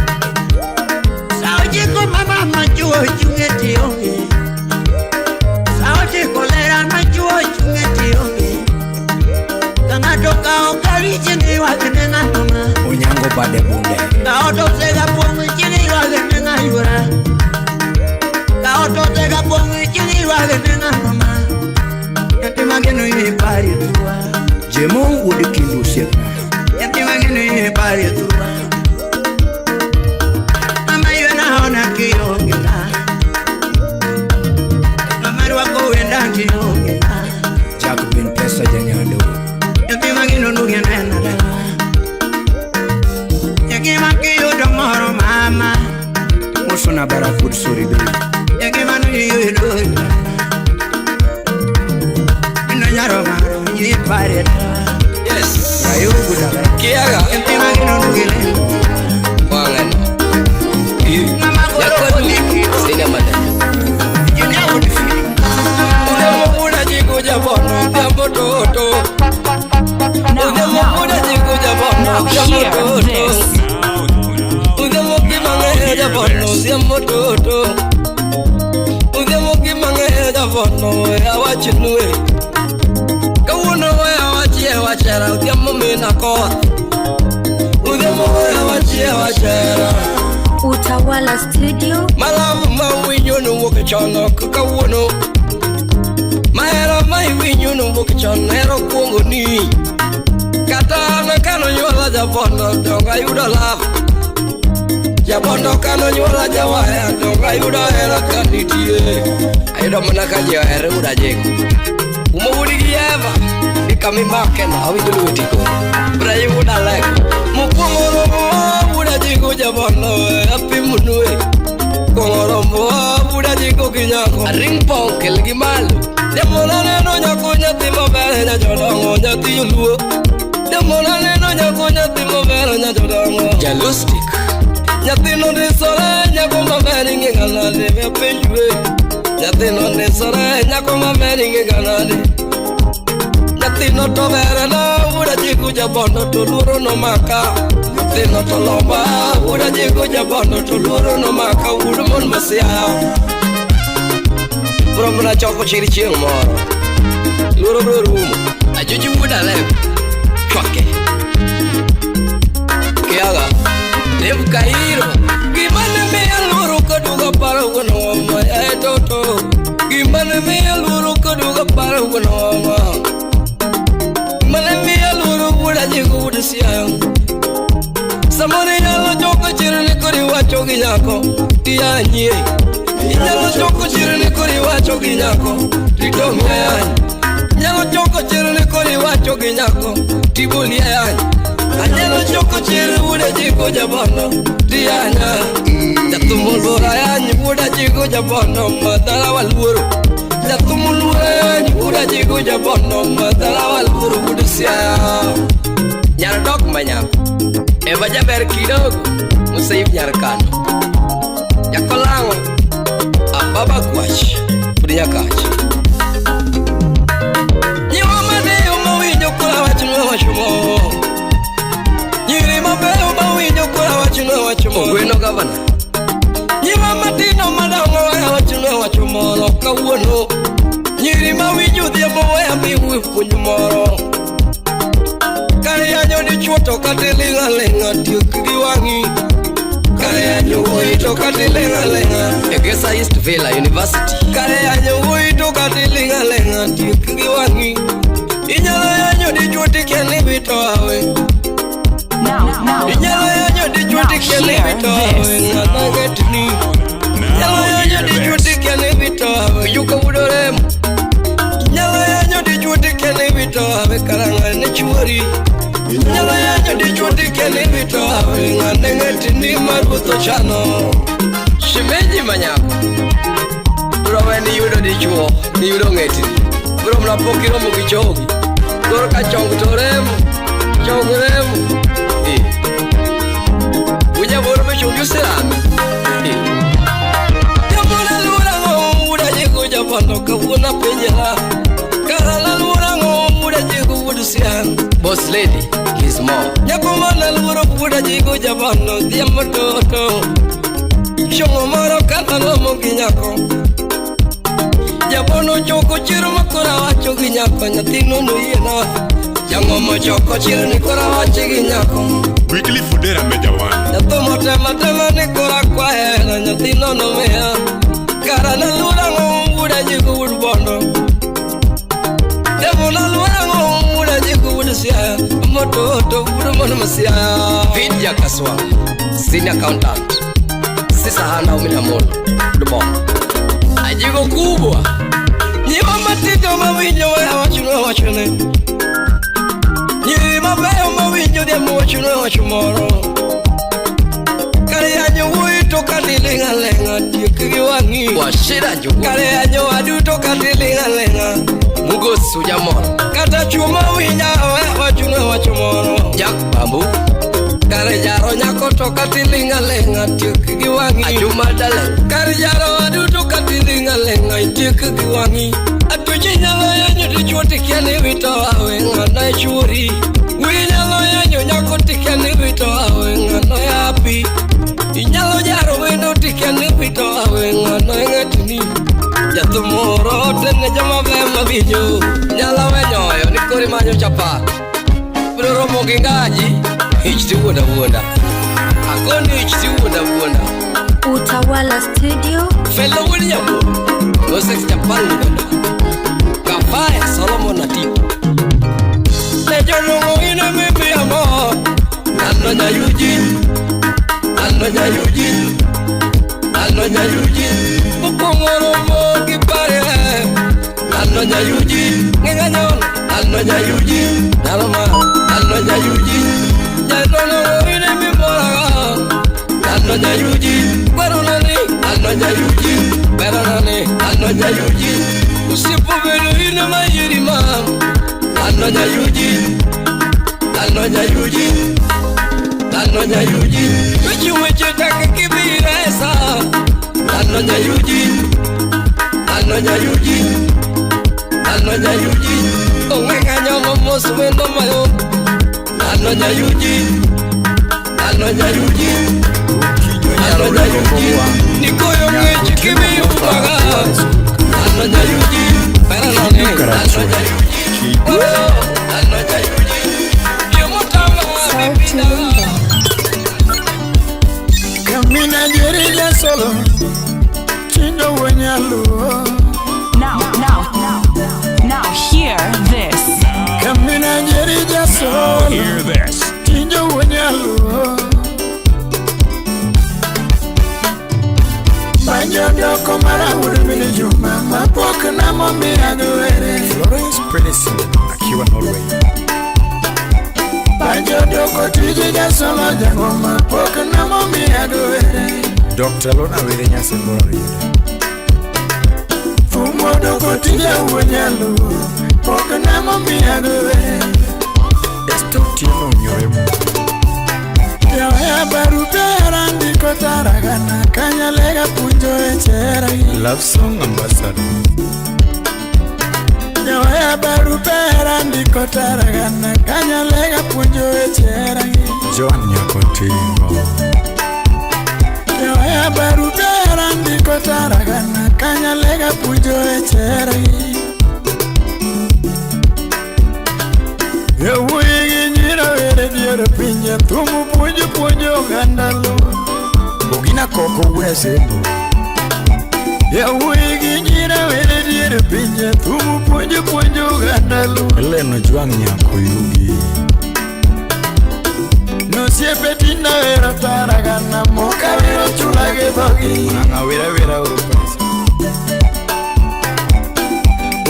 Sao chiko mama machuo chunge tiongi Sao chiko lera machuo chunge tiongi Kanga toka okari chini wakene nga mama Onyango bade bunde Kao tosega pongi chini wakene nga yura Kao tosega pongi chini wakene nga mama Yatima geno ye pari tuwa Jemo udi kindu siapa Yatima geno ye pari tuwa Mama yuna hona kiyo gila Mama wako wenda kiyo gila Jack bin pesa janyado Yatima geno nuge nena lewa Yatima kiyo domoro mama Musona bara food sorry baby Yatima nuyo yelo Yes. Ayugu dala. Kiaga. Yatima geno nuge lewa Wangan. Yakoni. Sina mada. Junior would feel Udemo muda jigo jabono. Jambo toto. Udemo muda jigo jabono. Jambo toto. Udemo kimange jabono. Jambo toto. Udemo kimange jabono. Awachinue. Kawuno awachie wachera. Udemo mina koa. Udemo awachie wachera. Utawala Studio. Malamu mawinyo nuwoke chono kakawuno. Mahera mawinyo nuwoke chono hero kuongo ni. Kata na kano nyuala jabono donga yuda love. Jabono kano nyuala jawaya donga yuda hera kanitie. Ayuda manaka jia hera uda jego. Umawudi gieva Ikami makena awidulu utiko Brayi uda lek Mukungoromo uda jigo jabono Api munue Kungoromo uda jigo kinyako Ring pong kelgi malu Demona neno nyako nyati mabere nyajodongo nyati yuluo Demona neno nyako nyati mabere nyajodongo Jalustik Nyati nondi sore nyako mabere ngenganade Mepenjue Nyati nondi sore nyako mabere ngenganade Nyati no to bere na uda jigo jabono to luro no maka Nyati no to lomba uda jigo jabono to luro no maka Udumon masia Bro muna choko chiri chieng moro Luro bro rumo Ajuji uda lep Chwake Kiaga Lev kairo Gimana mea luro kaduga para wana wama Ya toto Gimana mea luro kaduga para wana wama Gimana mea luro uda jigo uda siang Samone yalo choko chiri nikuri wacho ginyako Tia nye Yalo choko chiri nikuri wacho ginyako Tidong yayan Yalo choko chiri nikuri wacho ginyako Tibuli yayan Yalo choko chiri uda jigo jabono Tianya Jatumulura yanyi uda jigo jabono Madara waluru Jatumulura yanyi uda jigo jabono Madara waluru udusia Nyara dok manyako Eva jaber kidogo Musaib nyarkano Yakolango Ababa kwash Pudinya kachi Nyiwa madeo mawinyo kula wachunwa wachumo Nyiri mabeo mawinyo kula wachunwa wachumo Gweno gavana Nyiwa matino madongo waya wachunwa wachumo Loka uono Nyiri mawinyo dhiamo waya miwi punyumoro Kare yanyo di chuoto kate linga linga Tiuk giwangi Kare yanyo uito kate linga linga Egesa East Villa University Kare yanyo uito kate linga linga Tiuk giwangi Inyalo yanyo di chuoti kene bito awe Inyalo yanyo di chuoti kene bito awe Ngana getini Inyalo yanyo di chuoti kene bito awe Yuka udoremu Inyalo yanyo di chuoti kene bito awe Karanga ne chuori Nyalo yanyo di chuoti kene bito awe Ngane ngetini maruto chano Shimeji manyako Bro weni yudo di chuo Ni yudo ngetini Bro mnapokiro mugichogi Goro ka chong toremu Chong remu Uja boro me chungi usirame Yamuna lura ngo Uda jigo jabono kavuna penjela Karala lura ngo Uda jigo udusiang lady, his mom. Yakumana luro kuda jigo jabano diamoto. Shongo maro kata no moginyako. Jabono choko chiru makura wacho ginyako nyatino no yena. Jango mo choko chiru nikura wacho ginyako. Quickly fudera mejawan. Nyatomo tema nikura kwa hela nyatino no mea. Karana lura nguda jigo urbono. Demona lura nguda jigo ursia. Moto uru masia. Vidya Kaswa, senior accountant. Sisa hana uminamono, lubo. Ajigo kubwa. Nyima matito mawinyo wachune. Nyima bayo mawinyo demu wachumoro. Kare anyo wito katilinga tikiwangi. Washira jugu. Kare anyo waduto katilinga. Mugosu jamoro. Kata chuma winya wachumoro. Jak bambu. Kare jaro nyako to katilinga tikiwangi. Ajuma dale. Kare jaro waduto katilinga tikiwangi. Atuji nyalo yanyo dichwo tikiani wito awe ngana churi. Winyalo yanyo nyako tikiani wito awe ngana yapi. Inyalo jaro wendo tikiani wito awe ngana ngatini. Jatumoro tene jama vema video. Nyala wenyoyo nikori manyo chapa. Bro mogi ngaji. Ichti wunda. Akoni ichti wunda. Utawala Studio. Fellow William. No sex Japan wunda. Kafaya Solomon Ati. Lejo longo ina mimi amo. Anonya Eugene. Bukongoro mogi pare. Anonya Eugene. Ngenganyon. Anonya Eugene. Nalama. Anonya Eugene. Lejo longo ina mimi mora. Anonya Eugene. Baronani. Anonya Eugene. Baronani. Anonya Eugene. Usipo velo ina mayiri ma. Anonya Eugene. Weche taka kibiresa. Anonya Eugene. Ongenganyo mamos wendo mayo. Anonya Eugene. Nikoyo mweche kibiyumaga. Anonya Eugene. Baronani. Anonya Eugene. Kamina jerija solo Chindo wenyalu Now hear this. Kamina jerija solo Hear this. Chindo wenyalu Banyo doko mara urumini juma Mapoka na mombi aduere Florence Predison, akiwa Norway. Banyo doko tijija solo Jangoma poka na mombi aduere Dr. Lona Wele Nyase Florida. Fumo doko tija wenyalu Poka na mombi aduere Esto tiene Nyoremo. Yawaya barupera ndiko taragana Kanyalega punjo echera Love Song Ambassador. Yawaya barupera ndiko taragana Kanyalega punjo echera Joan Nyakotingo. Yawaya barupera ndiko taragana Kanyalega punjo echera Yawuigi nyira were diere pinye Tumu punjo gandalo Bogina Koko Wesembo. Yawuigi nyira were diere pinye Tumu punjo gandalo Eleno Juang Nyakoyugi. No siepe tina vera taragana Moka vero chulage dogi Nanga wera urupasi.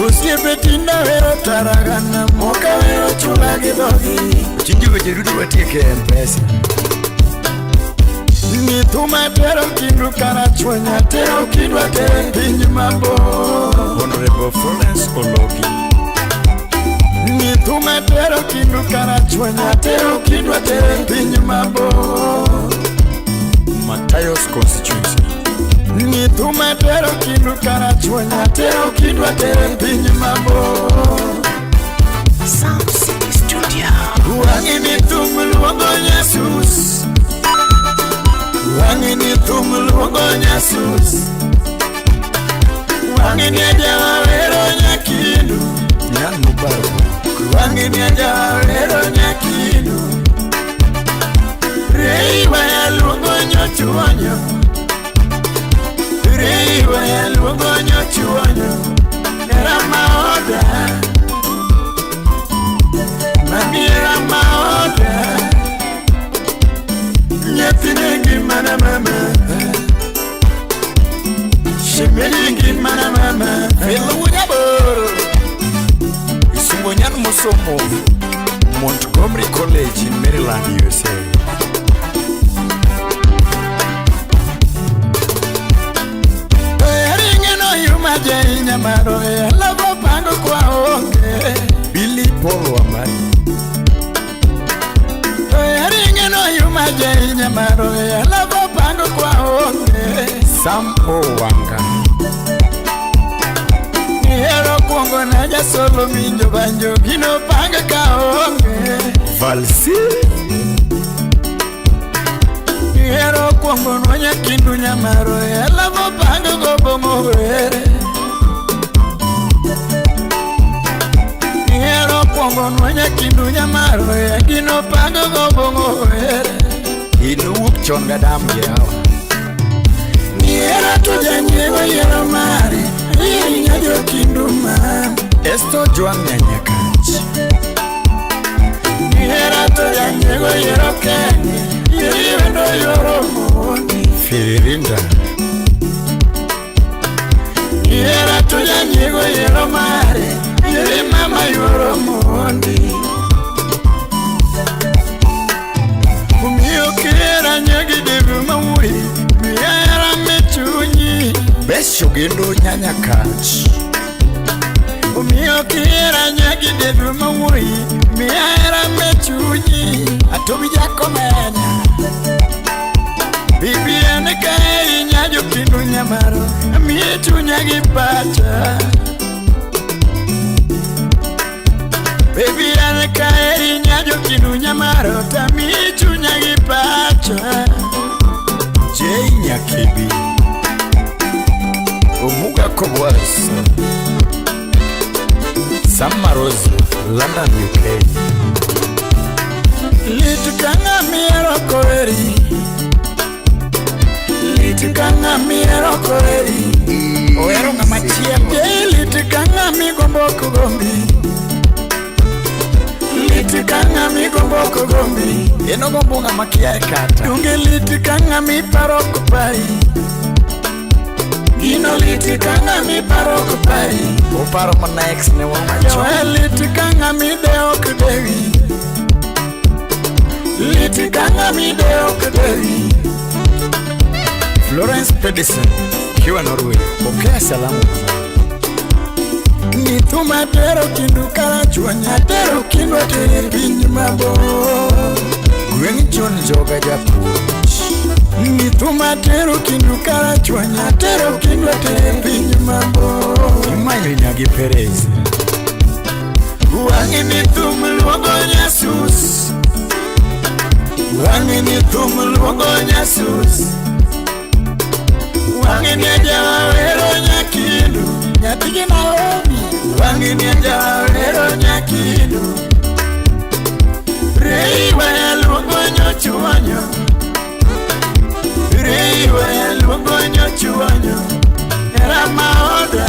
Usiepe tina vera taragana Moka vero chulage dogi Chinji wejerudi watieke M-Pesa. Nituma tero kindu karachuenya Tero kindwa tere pinji mambo Honorable Florence Ologi. Nituma tero kindu karachuenya Tero kindwa tere pinji mambo Matayos constituency. Nituma tero kindu karachuenya Tero kindwa tere pinji mambo Sound City Studio. Wangini tumuluongo Jesus, wangini tumuluongo Jesus, wangini ajawero nyakindu nyan mubaru, wangini ajawero nyakindu rei waya luongo nyochuonyo, rei waya luongo nyochuonyo era maoda Mamiera maoda Nyatinengi mana mama Shemelingi mana mama Vila unyaboro Isungonyan musomo Montgomery College in Maryland, USA. Ringeno yumaje inyamaro Lavo pango kwa onge Billy Paul Wamari Ringeno yumaje inyamaro Lavo pango kwa onge Sam O Wanga Hero kuongo na jasolo minjo banjo Gino pango ka onge Valsi Hero kuongo nwonya kindu nyamaro Lavo pango go bongo were Hero kuongo nwonya kindu nyamaro Gino pango go bongo were Inu upchonga damu yawa Hero tuja nyego hero mari Nyajo kindu man Esto Joan Nyanyakachi Hero tuja nyego hero kenye Yendo yoro mundi Firirinda Hero tuja nyego hero mari Yere mama yoro mundi Umio kera nyagi devu mauri Miera mechunyi Besho gendo Nyanyakachi Umio kera nyagi devu mauri Miera mechunyi Atobi jako menya Bibi aneka nyajo kindu nyamaro Miechu nyagi pacha Baby aneka nyajo kindu nyamaro Tamichu nyagi pacha Jay Nyakibi Omuga Kobwasa Samarozi, London, UK Litukanga miero koreri Litukanga miero koreri Oero nga machiemo Litukanga migombo kugombi Litukanga migombo kugombi Eno gombo nga makia ekata Dunge litukanga mi paro kupari Gino litukanga mi paro kupari Uparo mana ex ne wamacho Yoe litukanga mi deo kudewi Litukanga mi deo kudewi Florence Pedersen, kiwa Norway, pokea salamu Nituma tero kindu kala chuanya Tero kindu atere pinyi mambo Gwen John Joga Japuch Nituma tero kindu kala chuanya Tero kindu atere pinyi mambo Imayo Inyagi Perez Wangi nitumu luongo Jesus Wangi nitumu luongo Jesus Wangi niajawa wero nyakindu Nyatigi Naomi Wangi niajawa wero nyakindu Rei waya luongo nyochuonyo Rei waya luongo nyochuonyo Era maoda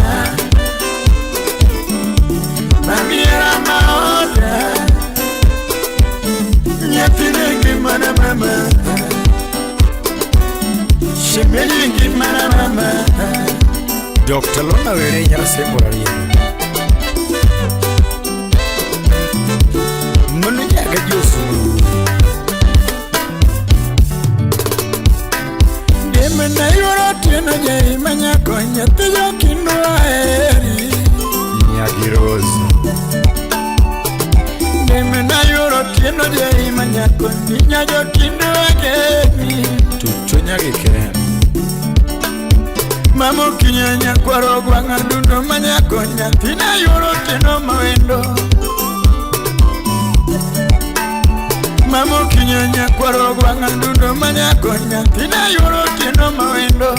Mami era maoda Nyatinengi mana mama Shemelingi mana mama Dr. Lona were nyasembora yena Munu nyaga josu Deme na yoro tena jai manyako Nyatijo kindu aeri Nyagi Rose Deme na yoro tena jai manyako Nyajo kindu ageni Tucho nyagi kena Mamo kinyanya kwaro gwanga dundo manyako Nyatina yoro teno mawendo mamo kinyonya kwaro gwanga dundo manya konya tina yoro tino mawendo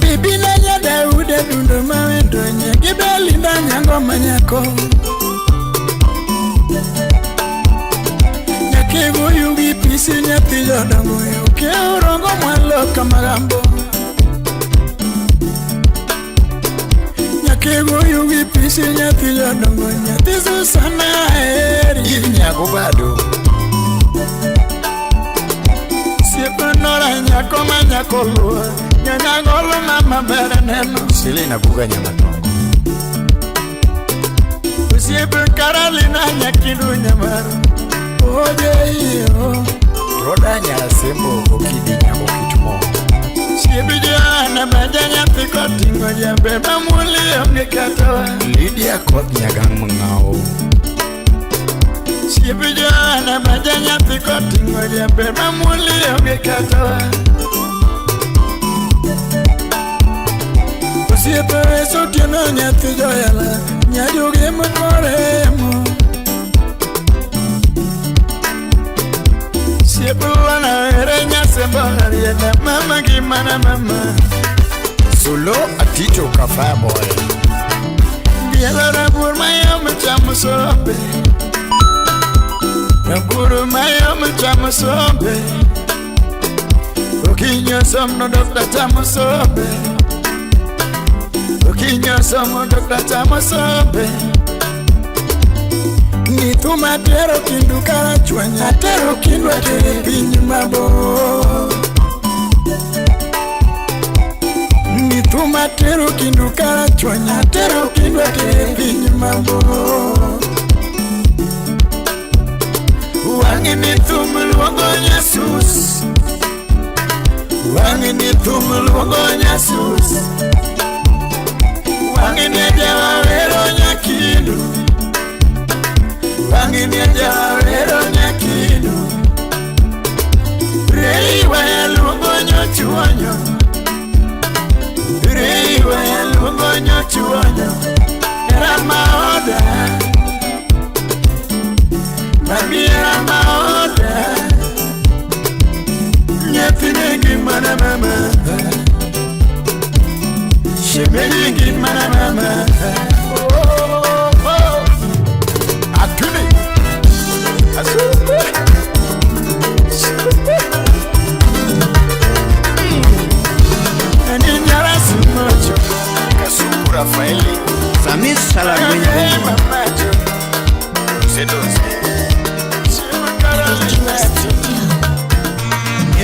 bibi na nya Daude dundo mawendo nya gibelinda nyango manyako nyakego yugi pisi nyati yodongo ke orongo mwalo kamagambo nyakego yugi pisi nyati yodongo nyati Susana eri nyako bado siapa nora nyako manyako lua nyanyagolo mama bereneno Selena buga nyamatongo siapa Carolina nyakidu nyamaru oje iyo roda nyasembo okidi nyamo kitumo siapa jana bajanya pikoti ngoja beba muli ongekatawa Lydia kot nyagang mengao siapa jana bajanya pikoti ngoja beba muli ongekatawa siapa eso tiene nyati joyala nyajoge mkoremo siapa lana erenya sembari na mama gimana mama solo aticho kafa boy biela rabur mayo mchamo sobe rabur mayo mchamo sobe okinyo somno dokta chamo sobe okinyo somo dokta chamo sobe ni tuma tero kinduka chwanya tero kindwa tere pinyi mabo ni tuma tero kinduka chwanya tero kindwa tere pinyi mabo wangi ni tumul wango Jesus wangi ni tumul wango Jesus wangi ni jawa wero nyakindu Wangini ajarero nyakidu Reiwa ya lungonyo chuonyo Reiwa ya lungonyo chuonyo Era maoda Mami era maoda Nyatine gimana mama Shemeni gimana mama Rafaeli Samis Salagwenya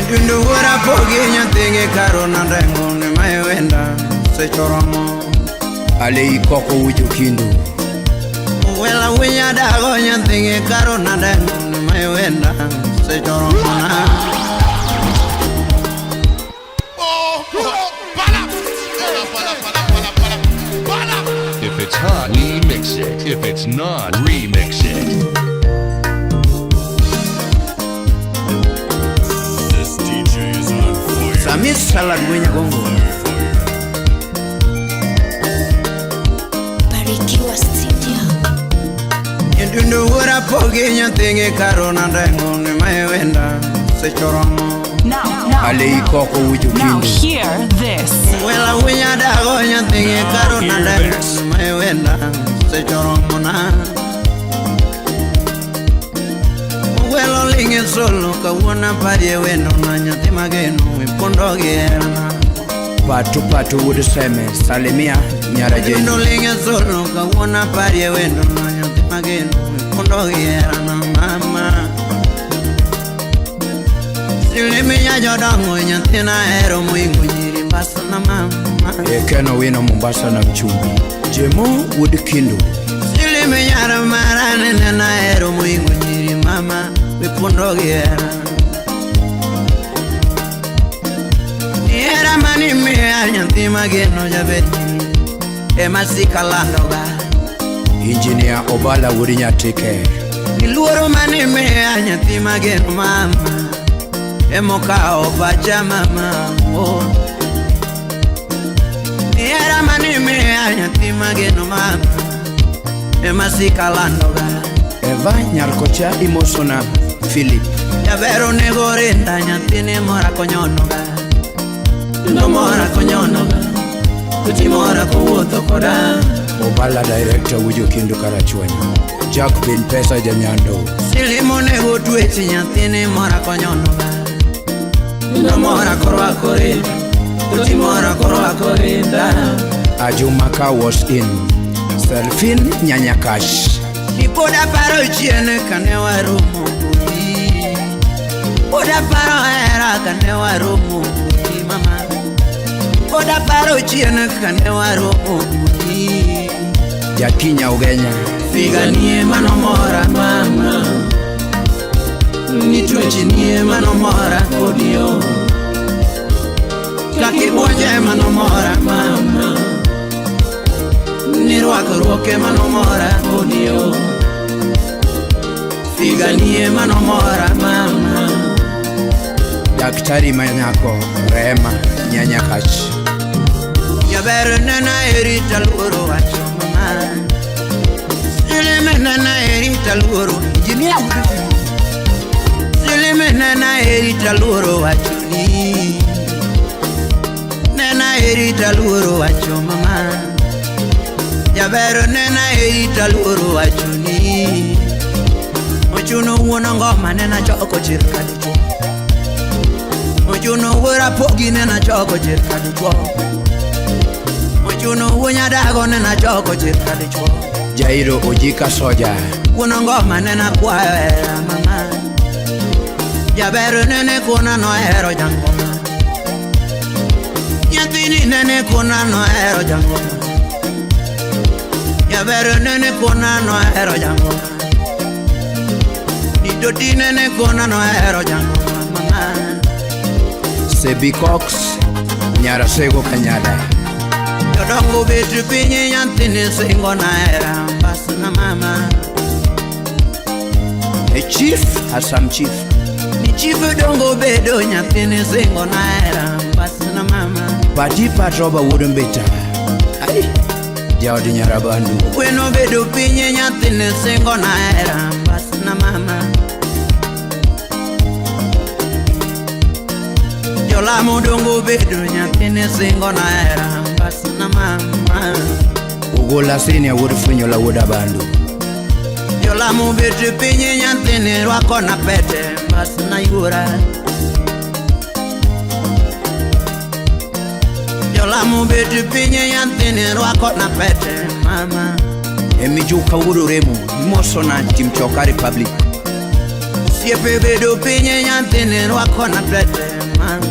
Ndundo wora pogi nyatenge karona rengo ne mayewenda sechoromo Ale ikoko wujo kindu Wela winya dago nyatenge karona rengo ne mayewenda sechoromo na If it's hot, we mix it. If it's not, remix it. This DJ is on fire. Samis Salagwenya Gongo Barikiwa Studio. Ndundo wora pogi nyatenge karona rengo ne mayewenda sechoromo Ale ikoko wujo kindu Now hear this. Wela winya dago nyatenge karona rengo ne mayewenda sechoromo na Welo linge solo kawona parie wendo na nyati mageno wipondo gerana Patu uduseme salimia nyara jeni Ndundo linge solo kawona parie wendo na nyati mageno wipondo gerana mama Siliminya jodongo nyatina ero muingu nyiri mbasa na mama Ekeno wino Mombasa na mchumbi Jemo Woodkindu Siliminya ramarane nena ero muingu nyiri mama Wipundo gera Niera mani mea nyanti mageno jabeti Emasika landoga Engineer Obala Wurinya Teke Niluoro mani mea nyanti mageno mama Emoka obacha mama oh. Niera mani mea nyanti mageno mama Emasika landoga Eva Nyarkocha Imosona Philip. Javero negore ndanya tine mora konyonoga. No mora konyonoga. Kuti mora kuwotho koda. Obala director Wujo Kindu Karachuanyo. Jack bin Pesa Janyando. Silimo nego tuechi nyathine mora konyonoga. No mora korwa korida. Kuti mora korwa korida. Ajumaka was in. Selfin Nyanyakash. Nipoda paro chiene kane warumo kudi. Poda paro era kane warumo kudi mama. Poda paro chiene kane warumo kudi. Jakinya Ugenya. Figanie manomora mama. Nituechinie manomora kodio. Kakibonje manomora mama. Nirwako ruoke manomora kodio. Figanie manomora mama. Daktari Manyako Rema Nyanyakash. Javero nana erita luro wacho mama. Silime nana erita luro. Jimia Silime nana erita luro wacho ni. Nana erita luro wacho mama. Javero nena erita luro wacho ni. Ochuno wuona ngoma nena choko chirka dicho. Ochuno wuora pogi nena choko chirka dicho. Ochuno wuonya dago nena choko chirka dicho. Jairo Ojika Soja. Wuona ngoma nena kwayo era mama. Javero nene kuna no ero jangoma. Nyathini nene kuna no ero jangoma. Javero nene kuna no ero jangoma. Nidoti nene kuna no ero jangoma mama. Sebi Cox Nyarasego Kanyada. Yodongo betu pinyi nyantini singo na era mbasna mama. A chief Hasam chief. Ni chief dongo bedo nyantini singo na era mbasna mama. Pati Patroba wouldn't better. Aye. Jaodi Nyarabandu. Weno bedo pinyi nyantini singo na era mbasna mama. Yola mudongo bedo nyantini singo na era mbasna mama. Ugola sini would funyola woda bandu. Yola mu bedo pinyi nyantini rwako na pete mbasna yura. Yola mu bedo pinyi nyantini rwako na pete mama. Emijuka wuru remu Mosona Team Choka Republic. Siepe bedo pinyi nyantini rwako na pete mama.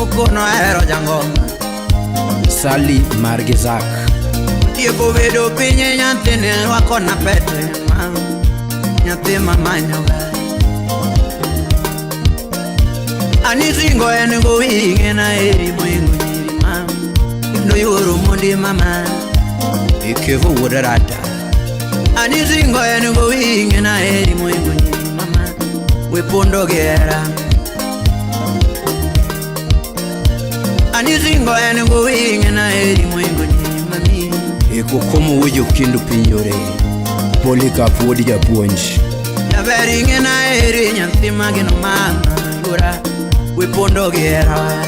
Ukono ero jangoma. Sally Margezak. Siepe bedo pinyi nyantini rwako na pete mama. Nyate mama nyoga. Ani singo engo winge na eri mwingu nyiri mama. No yuru mundi mama. Ikevu Wodarata. Ani singo engo winge na eri mwingu nyiri mama. Wepondo gera. Ani singo engo winge na eri mwingu nyiri mami. Ekukomu Wujo Kindu Pinyore. Polycarp Wodi Japuonj. Javeri nge na eri nyantima gino mama. Yura wepondo gera.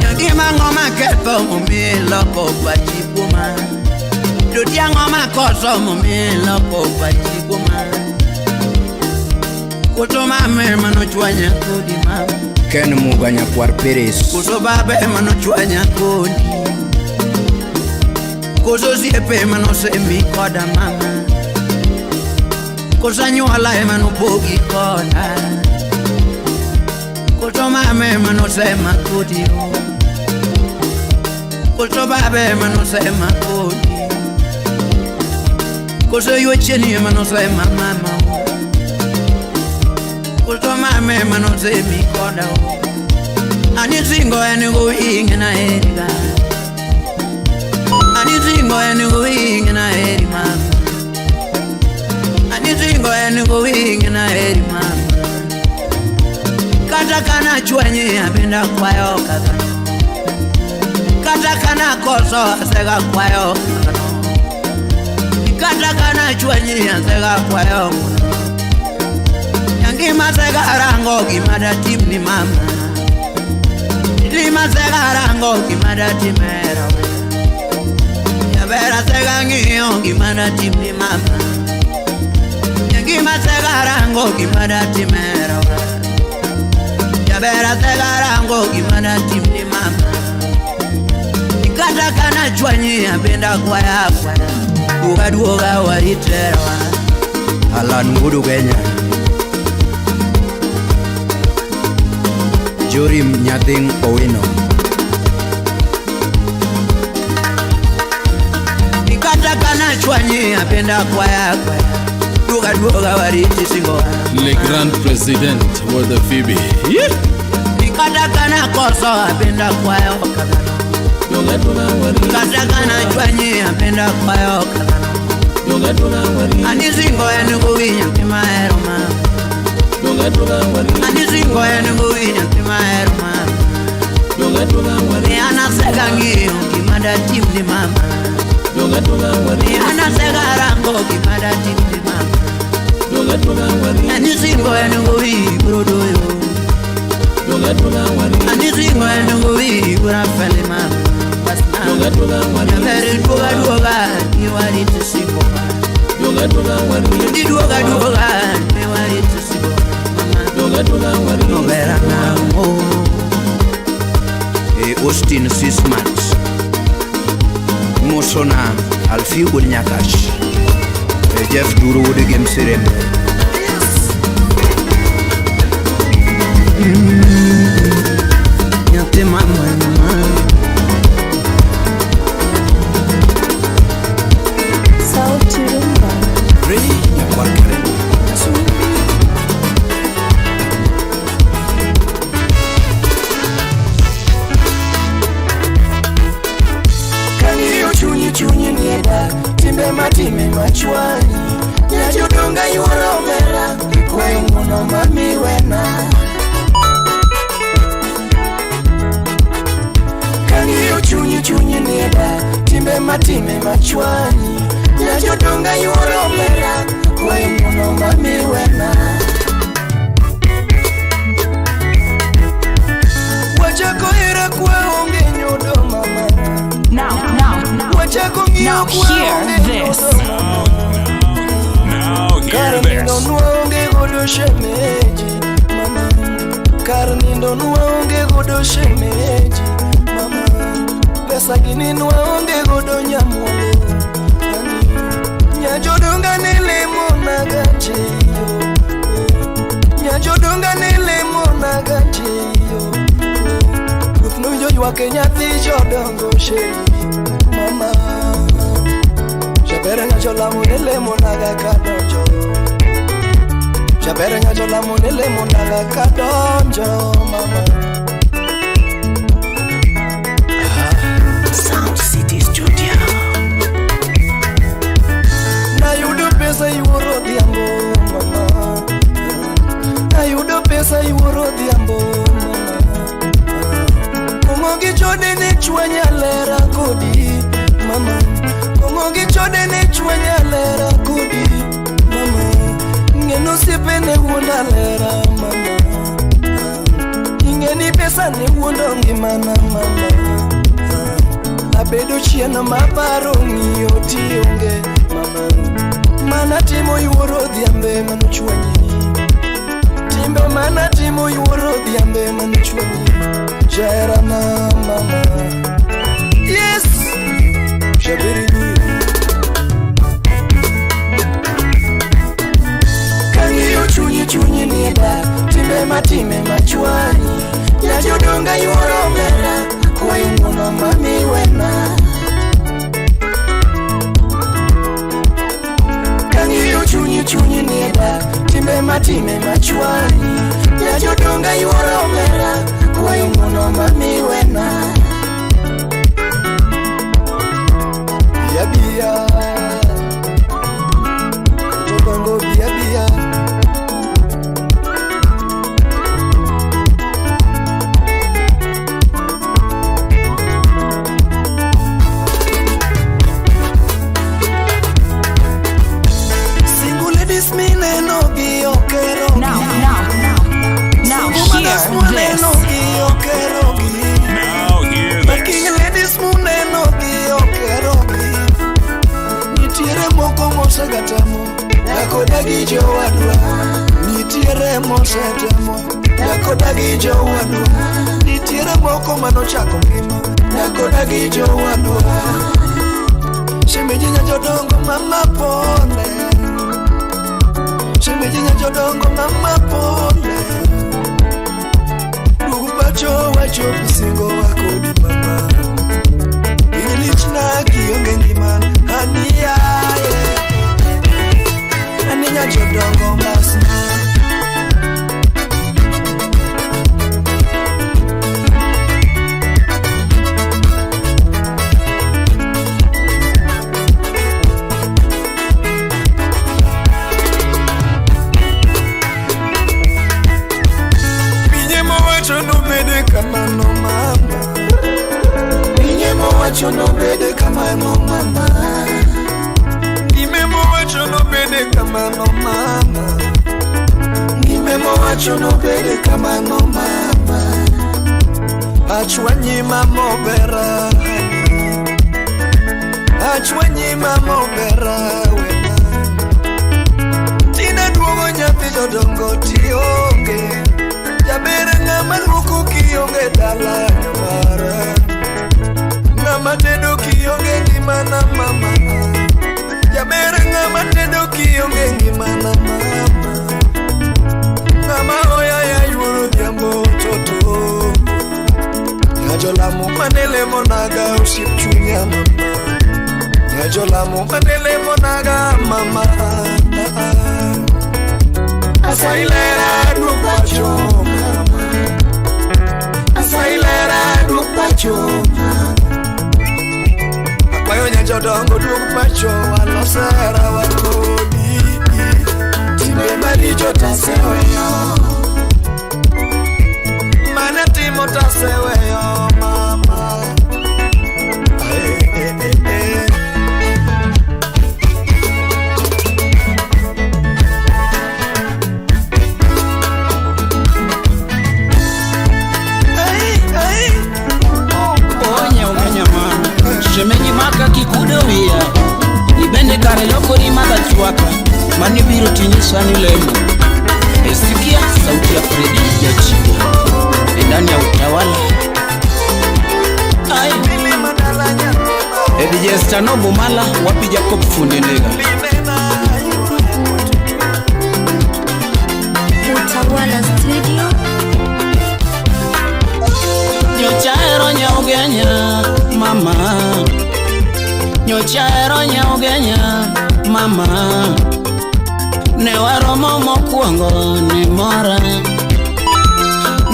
Nyagima ngoma kepo mumilo ko pachikuma. Dutia ngoma koso mumilo ko pachikuma. Kutuma mema no chwanya kudi mama. Ken Muganya Kwar Perez. Kuso babe mano chwanya kudi. Kuso siepe mano semi koda mama. Kuso nyuala mano pogi koda. Kuso mame mano sema kudi. Kuso babe mano sema kudi. Kuso yucheni mano sema mama. Kuso mame mano semi koda. Ani singo enigo inge na eriga. Ani singo enigo inge na eri mama. Ani singo enigo inge na eri mama. Kata kana chwenye abinda kwayo kaka. Kata kana koso asega kwayo kaka. Nikata kana chwanyi ansega kwa yongu Yangi masega arango kimada tim ni mama Lima sega arango kimada timera Yabera sega ngiyo kimada tim ni mama Yangi masega arango kimada timera Yabera sega arango kimada tim ni mama Nikata kana chwanyi apenda kwa yakwa Duga waritera Alan Ngudu Kenya Jorim Nyating Owino Nikata kana chwanyi apenda kwa yakwa Duga wariti singo Le Grand President World of Phoebe Nikata kana koso apenda kwa yakwa Nikata kana chwanyi apenda kwa yakwa Anizingo ya nuguwinya kimaero ma Anizingo ya nuguwinya kimaero ma Ni anasega ngiyo kimada tim ni mama Ni anasega rango kimada tim ni mama Anizingo ya nuguwi brodoyo Anizingo ya nuguwi brafele mama Yabere duga ni wari tusingo Di duga ni wari tusingo No vera namo Austin Sismat Mosona Alfi Nyakash Jeff Duru Wode Game Serembe Nyate mama Matime machwani Nyajodonga yuoro mera Kwa inguno mami wena Kangiyo chunyi nieda Timbe matime machwani Nyajodonga yuoro mera Kwa inguno mami wena Wachako ira kwa onge nyodo mama Now hear this. Karnindo nuonge godo shemeji mama Karnindo nuonge godo shemeji mama Pesa gini nuonge godo nyamwolo Nyajodonga nile mona gacheyo Nyajodonga nile mona gacheyo Kufnujo yuake nyati jodongo sheyo mama Shabere nga jola munele monaga kadonjo Shabere nga jola munele monaga kadonjo mama Sound City Studio Na yudo pesa yuoro diambo mama Na yudo pesa yuoro diambo mama Kumongi chode ne chwanya lera kodi mama Kumongi chode ne chwanya lera kodi mama Ngeno sepene wunda lera mama Ingeni pesa ne wundo ngimana mama Abedo chieno maparo ngiyo tionge mama Mana timo yuoro dhiambe manu chwanyi Timbe mana timo yuoro dhiambe manu chwanyi Jerana mama Yes Shabiri Kangiyo chunyi nieda Timbe matime machwani Nyajodonga yuoro mera Kwa inguno mami wena Kangiyo chunyi nieda Timbe matime machwani Nyajodonga yuoro mera Kwa inguno mami wena Bia bia Jobango bia bia gatamo yakodagi jowadwa nitiere mosetemo yakodagi jowadwa nitiere moko manochako ngima yakodagi jowadwa Shemejinya jodongo mama pole Shemejinya jodongo mama pole Dugu bacho wacho pisingo wako di mama Ilichna kionge ngiman Aniyaye Aninya jodongo masna Wacho no bede kama no mama Nimemo wacho no bede kama no mama Nimemo wacho no bede kama no mama Achwanyi mama obera Achwanyi mama obera wena Tina duogo nyathi jodongo tionge Jabere ngama luku kionge dala nyamara Ngama tedo kionge ngimana mama Jabere ngama tedo kionge ngimana mama Ngama oya ya yuru diambo toto Nyajolamu manele monaga usip chunya mama Nyajolamu manele monaga mama Asailera dupacho mama Asailera dupacho mama Kwayo nyajodongo dupacho walosera wakodi Timbe malijo taseweyo Mana timo taseweyo mama Shemeji maka kikudowia Ibende kare loko ni mada chuaka Mani biro tinyisa ni lemo Esikia sauti ya Fredi Jachiga Ndani ya utawala Ay Edi Jestano Bumala Wapi Jacob Fundinega Utawala Studio Nyochaero nyaugenya mama Nyochaero nyaugenya mama Newaromo mokuongo ni mora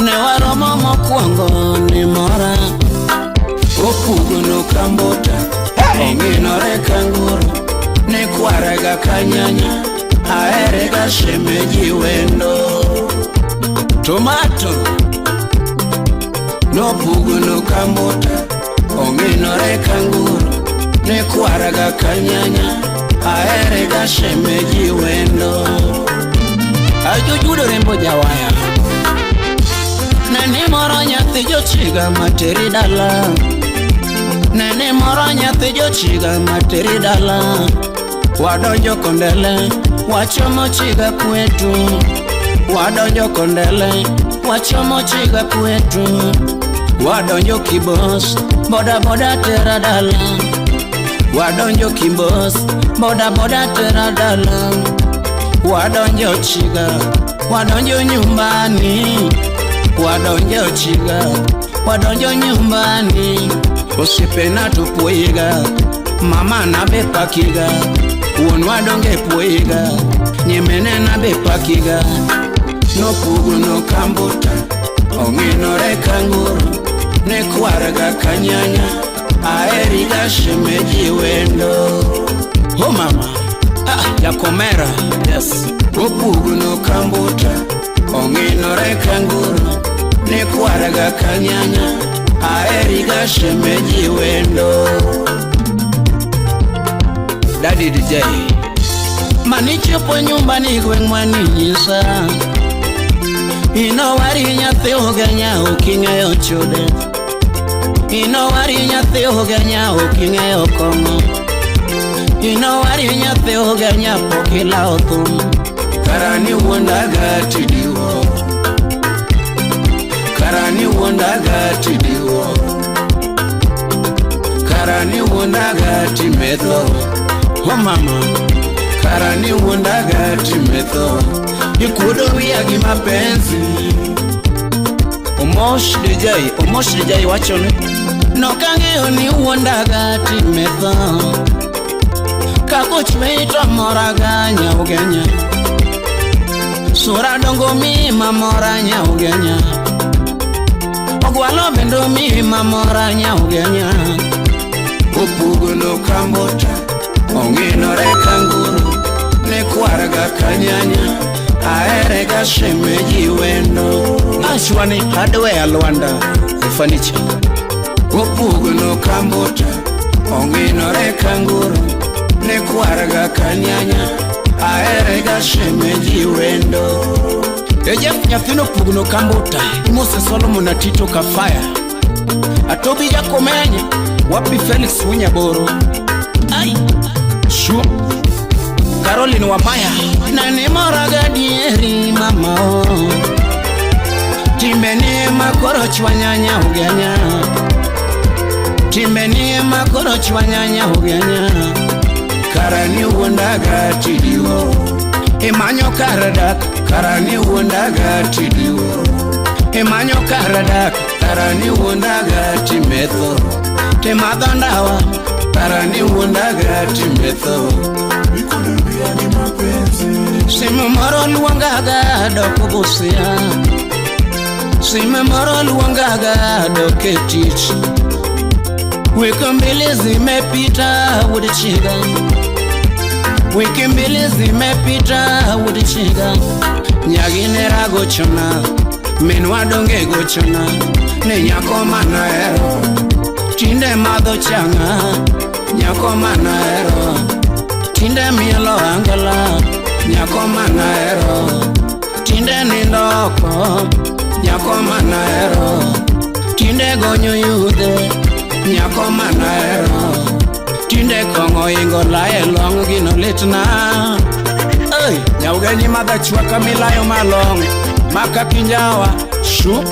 Newaromo mokuongo ni mora Opugono kambota Onginore kanguru Nekwarega kanyanya Aerega shemeji wendo Tomato No pugono kambota Onginore kanguru Nekwaraga kanyanya Aerega shemeji wendo Ajujudo rembo jawaya Nene moro nyathi jochiga materi dala Nene moro nyathi jochiga materi dala Wadonjo kondele Wachomo chiga kwetu Wadonjo kondele Wachomo chiga kwetu Wadonjo kibos Boda boda tera dala Wadonjo kibos Boda boda tera dala Wadonjo chiga Wadonjo nyumbani Wadonjo chiga Wadonjo nyumbani Osipena tupuiga Mama na bepakiga Uon wadonge puiga Nyemene na bepakiga No pugu no kambuta Onginore kanguru Nekwaraga kanyanya Aeriga shemeji wendo Oh mama ya komera Yes Opugu no kambuta Onginore kanguru Nekwaraga kanyanya Aeriga shemeji wendo Daddy DJ Manichopo nyumbani gweng maninyisa Inowari nyathi ugenya uking'eyo chude Inowari nyathi ugenya uking'eyo kongo Inowari nyathi ugenya pokila othum. Karani wondaga tidiwo. Karani wondaga tidiwo. Karani wondaga timetho. Oh mama. Karani wondaga timetho. Ikudo wiyagi mapenzi. Omosh DJ wachone. Nokangeo ni wondaga timetho. Kakuch meito moraga nyaugenya. Sura dongo mi mamora nyaugenya. Ogwalo bendo mi mamora nyaugenya. Opugo no kambota. Onginore kanguru. Nekwarga kanyanya. Aerega shemeji wendo. Ashwani hadwe alwanda furniture. Opugo no kambota. Onginore kanguru. Nekwarga kanyanya. Aerega shemeji wendo. Ejef nyathino pugno kambota. Mose Solomon na Tito Kafaya. Atobi jako menye. Wapi Felix Winyaboro. Ai Shu Caroline Wamaya. Nani moraga dieri mama o. Timbeni makoro chwanyanya ugenya. Timbeni makoro chwanyanya ugenya. Karani wondaga tidiwo. Imanyo karadak. Karani wondaga tidiwo. Imanyo karadak. Karani wondaga timetho. Temadhandawa. Karani wondaga timetho. Ikudumbia ni mapenzi. Simu moro luangaga dokubusia. Simu moro luangaga doketich. Wiki mbili zimepita udichiga. Wiki mbili zimepita udichiga. Nyaginera gochona. Minwa donge gochona. Ni nyako manaero. Tinde madho changa. Nyako manaero. Tinde mielo angala. Nyako manaero. Tinde nindoko. Nyako manaero. Tinde gonyo yude. Nyako manaero. Tinde kongo ingo lae long gino litna. Ay, nyaugeni madha chwaka milayo malong. Maka kinjawa. Shu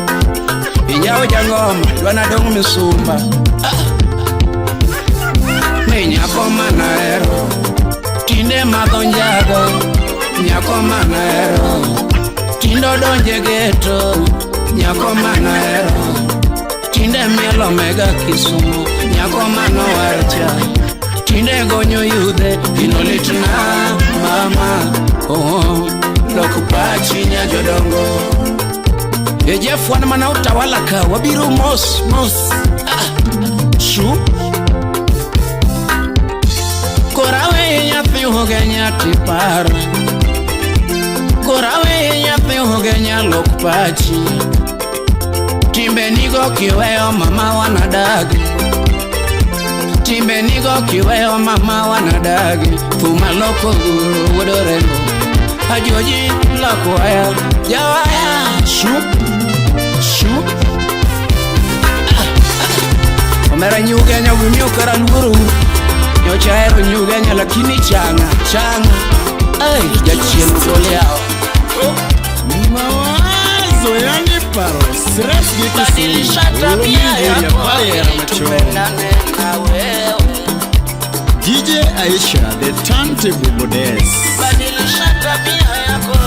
Injao jangoma Dwana dong misumba. Ni nyako manaero. Tinde madho njago. Nyako manaero. Tindo donje geto. Nyako manaero. Tinde mielo mega Kisumu. Nyako mano warcha. Tinde gonyo yude. Inolitna mama. Oh, lokupachi nyajodongo. Ejef wana mana utawala ka. Wabiru mos. Shu Korawe nyathi ugenya tipar. Korawe nyathi ugenya lokpachi. Timbe nigo kiweyo mama wanadagi. Timbe nigo kiweyo mama wanadagi. Fuma loko guru wodoremo. Ajoji lako aya. Jawaya. Shu Omera nyugenya gumio karaluru. Nyochaero nyugenya lakini changa. Ay, jachiel ugole yao. Mawazo yani paro. Stress gitu Badilisha tabia yako. Tupendane na wewe. DJ Aisha, the turntable goddess. Badilisha tabia yako.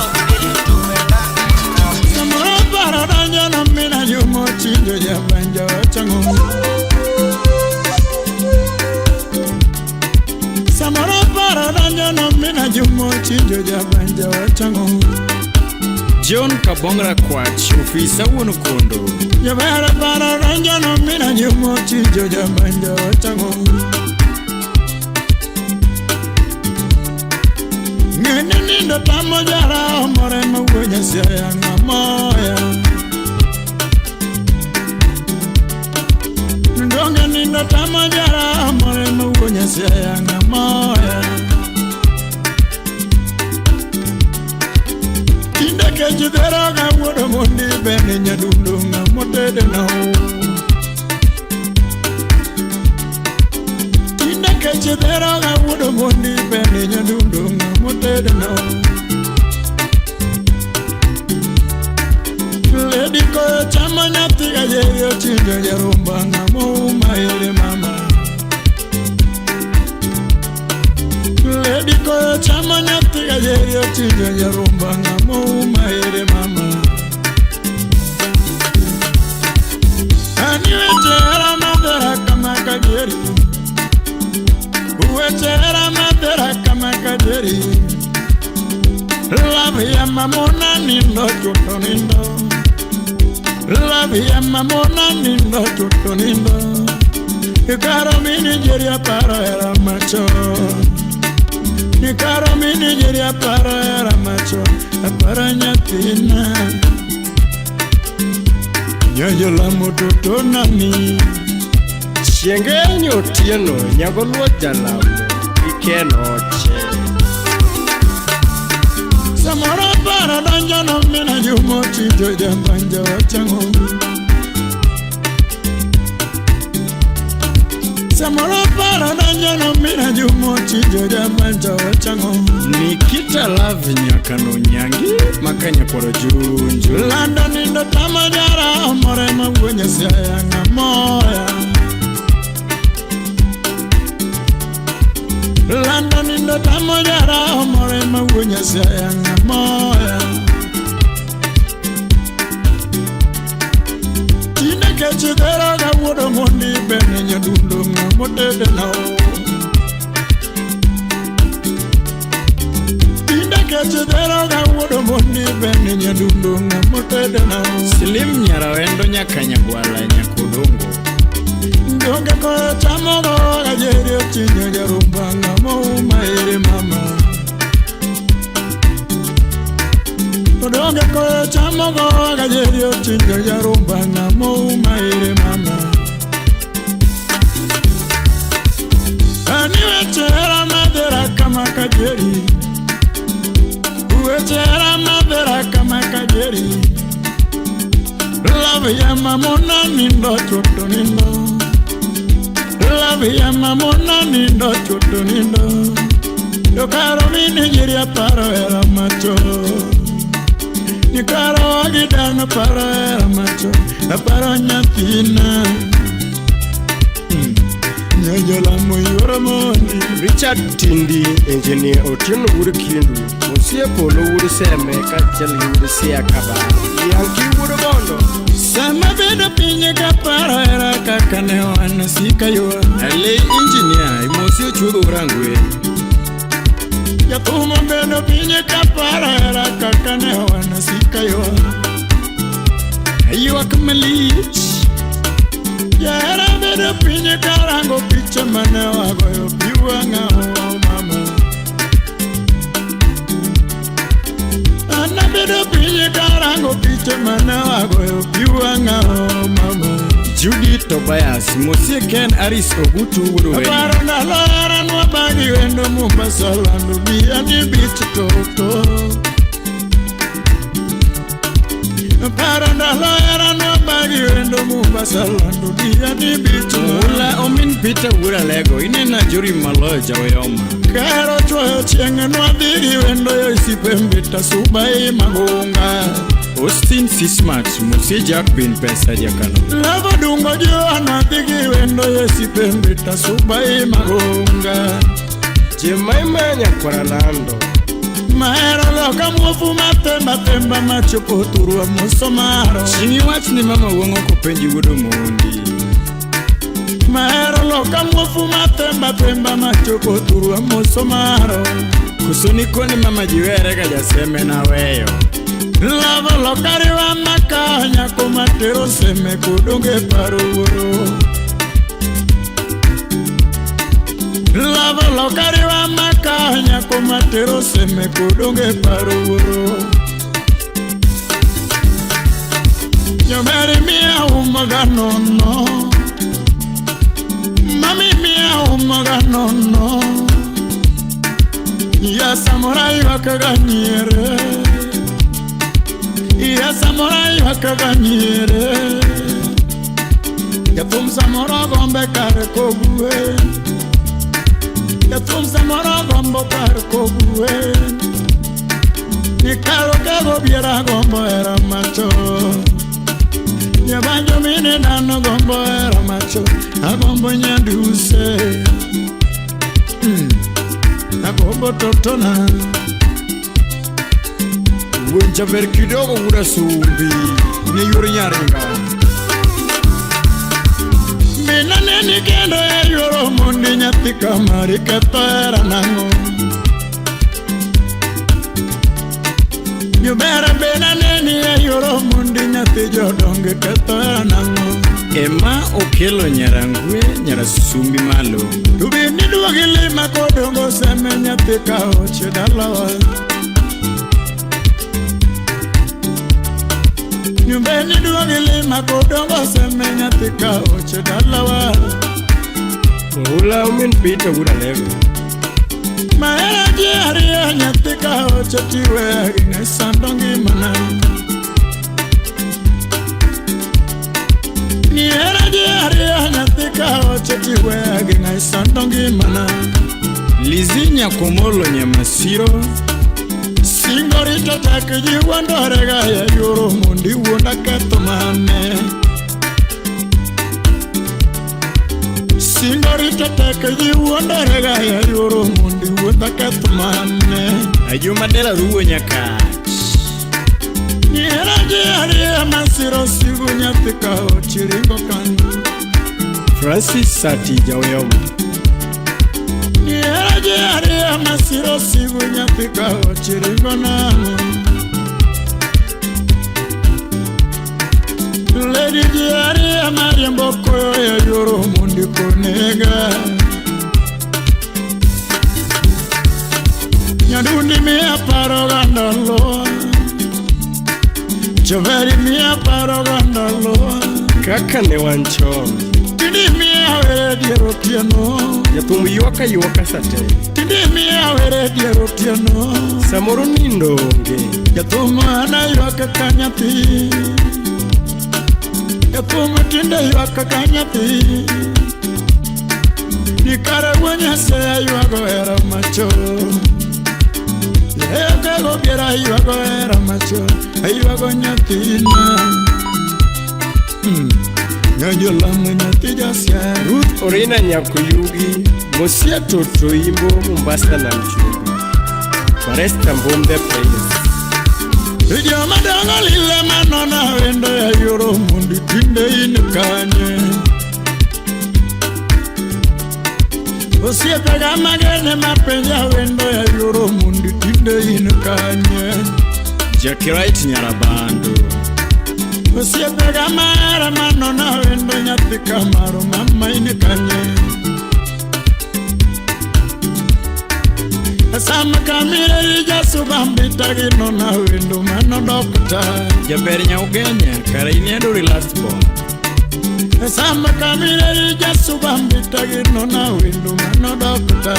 Tupendane na wewe. Samara para danya na mina yumo chindo ya banja wachangu. Samara para danya na mina yumo chindo ya banja wachangu. John Kabongra Kwach, ofisa Wonokondo. Yabara para danya na mina yumo chindo ya banja wachangu. Nindo tamo jara moreno kwenye siya nga moya. Nindo tamo jara moreno kwenye siya nga moya. Tinde kechidera nga wodo mundi beni nyadundo nga motede na u. Tinde kechidera nga wodo wudo mondi bende nyadundunga motedna. Lady ko chama nyati gajeyo chinja jarumbanga mouma ele mama. Lady ko chama nyati gajeyo chinja jarumbanga mouma ele mama. Aniwe chera madara kama kajeri. Uwe chera madara kama kajeri. Love ya mamona nindo chuto nindo. Love ya mamona nindo chuto nindo. Ikaro mini jeria para era macho. Ikaro mini jeria para era macho. Para nyatina. Nyoyo la mututo nami. Chiengenyo tieno nyagolwo jalamu ikenoche. Samora para danjano mina jumoti joja banja wachango. Samora para danjano mina jumoti joja banja wachango. Nikita love nyakano nyangi makanya poro junju. Landa nindo tamajara more mangwenya sayanga moya. London in the Tamajara, more Magunya sayang moya. Tina Kachidera, I would have money been in your dundum, what did I know? Tina Kachidera, I would have money been in your dundum, what did I know? Slim Yaraendo Nyakanya Guala Nyakudungo. Donge ko chamogo gajerio chinyo jarumbanga mouma ere mama. Donge ko chamogo gajerio chinyo jarumbanga mouma ere mama. Aniwe chera madera kama kajeri. Uwe chera madera kama kajeri. Love ya mamona nindo chuto nindo. Love ya mamona nindo chuto nindo. Yo caro mini jiria para era macho. Ni caro agidano para era macho. La para nyatina. Nyoyo la moyora moni. Richard Tindi, engineer Otieno Urukindu. Musie polo uru seme kachali uru siya kaba. Yanki uru bondo. Sama beda pinye kapara era kakane wana sika yo. Ale engineer imosio chudo urangwe. Ya kuma beda pinye kapara era kakane wana sika yo. Ayo akamalich. Ya era beda pinye karango picha mane wago yo piwanga o mama. Ana beda pinye karango picha mane wago yo piwanga o mama. Judy Tobias, Mosie Ken Aris Ogutu Wuruwe. Parana lara no bagi wendo Mombasa landu biya ni beach toto. Parana lara no bagi wendo Mombasa landu biya ni beach. Ula omin Peter Wura Lego ine na juri malo jawoyoma. Karo chwa chenga no adiri wendo yo isipembita subai magunga. Austin Sismat, Musi Jack bin pesa jakano. Lava dungo jo anadigi wendo yesipembita subai magunga. Jemaima nyakwaranando. Maero loka mwofu matemba machupo turua musomaro. Shingi watu ni mama uongo kupenji wudo mundi. Maero loka mwofu matemba machupo turua musomaro. Kusuni koni mama jiwere kajaseme na weyo. Lava lokari wa makanya kumatero seme kudunge paruro. Lava lokari wa makanya kumatero seme kudunge paruro. Nyomeri mia umaga nono. Mami mia umaga nono. Ya samurai wakaganyere. Ya samurai wakaganyere. Ya tum samurai gombe kare kogue. Jathum samoro gombo par kogwen Nikaro kago biera gombo era macho Nyabanjo mine nano gombo era macho Agombo nyanduse Agombo totona Wenja ver kidogo ura sumbi Ni yuri nyaringa Mina neni kendo ya yoro mundi nyati kamari katara nango Nyubera bena neni ya yoro mundi nyati jodonge katara nango Ema okelo nyarangwe nyarasumbi malo Tubini duwagili makodongo seme nyati kao chedalawa Nyumbeni duwagili makodongo seme nyati kao chedalawa Ula umin pita ura lego Maera jiaria nyati kao chetiwe Gingai sandongi mana Niera jiaria nyati kao chetiwe Gingai sandongi mana Lizinya kumolo nyamasiro Singorita takiji wandorega ya yoro mundi wunda katomane Singorita takiji wandorega ya yoro mundi wunda katomane Ayuma dela ruwe nyakach Niera jiaria masiro sigu nyatika o chiringo kandu Francis Sati Jaweobu Niera jiaria masiro sigu nyatika o chiringo nangu Lady jiaria mariambo koyo ya yoro mundi konega Nyadundi mia paro gandalo Choveri mia paro gandalo Kaka ne wancho Tindi mia were diero tiano Jathum yuaka sate Tindi mia were diero tiano Samoro nindo onge Jathum ana yuaka kanyati Jathum tinde yuaka kanyati Nikare wanya seya yuago era macho Eka go biera yuago era macho Yuago nyatina Nyajolama nyati jasya Ruth Orina Nyakuyugi Mosia Toto Imbo Mombasa na Mchungu Baresta Mbombe Place Ijo madanga lile manona wendo ya yoro mundi tinde inikanye Osia pega magene mapenja wendo ya yoro mundi tinde inikanye Jackie Wright Nyarabando Osia pega mara manona wendo nyati kamaro mama inikanye Sama kamire ija subambita gino na wendo mano dokta Jaber Nyaugenya kara iniedo last born Sama kamire ija subambita gino na wendo mano dokta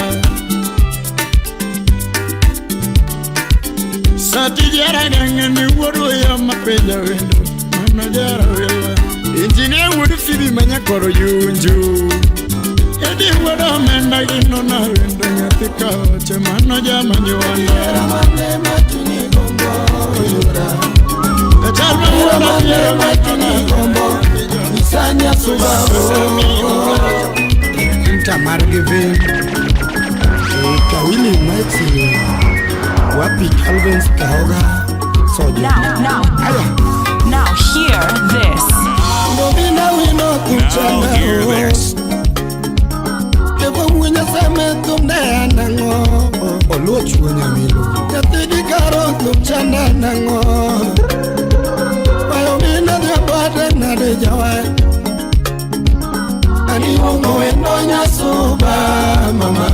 Sati jara gange ni woro ya mapeja wendo mano jara wela Engineer Woody Phoebe Manyakoro Yunju Edi wado menda gino na wendo nyatika oche mano jama nyuanda Mane matuni gombo yura Kachalma wada fiera matuni gombo Isanya subabo Inta margive Kawili maiti Wapi Calvin's kahoga Soja Now hear this. Mbobina wino kuchanga Evo mwenye seme tumne nango Oluochu nyamilu Yatidi karo tumchanda nango Bayomina diabade nade jawa Ani wongo wendo nyasuba mama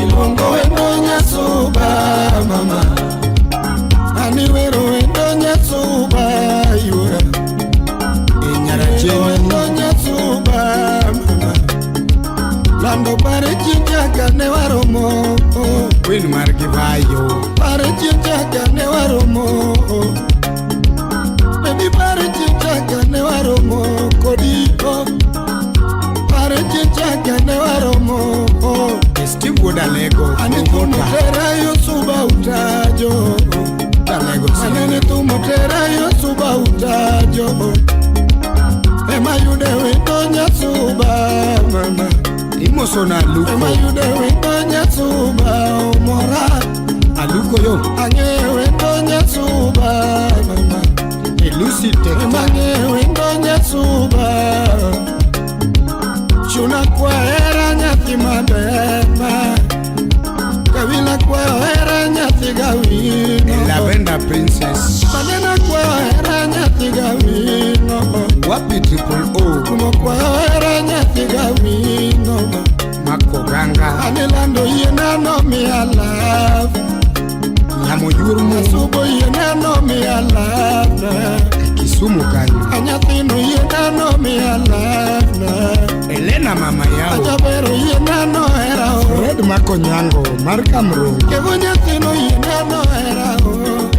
Ilongo wendo nyasuba mama Ani wero wendo nyasuba yura Inyara wendo nyasuba mama Lando pare chichaga ne waromo Win margivayo Pare chichaga ne waromo Baby pare chichaga ne waromo Kodiko Pare chichaga ne waromo Tumotera yo suba utajo Manene tumotera yo suba utajo Ema yude wito nya suba mama Imosona aluko Ema yude wito nya suba mora Aluko yo Anye wito nya suba mama Elusi teka Ema nye wito nya suba Chuna kwa era nyati mabema Kawila kwa era nyati gawino Lavender Princess Manena kwa era nyati gawino Wapi Triple O Kumo kwa era nyati gawino Mako Ganga Anilando yena no me alive Yamo Yurmu Asubo yena no me alive Kisumu kanyo Anyatino yena no me alive Elena mama yao Ajabero yena no era o Fred Mako Nyango Marka Mro Kevo nyatino yena no era o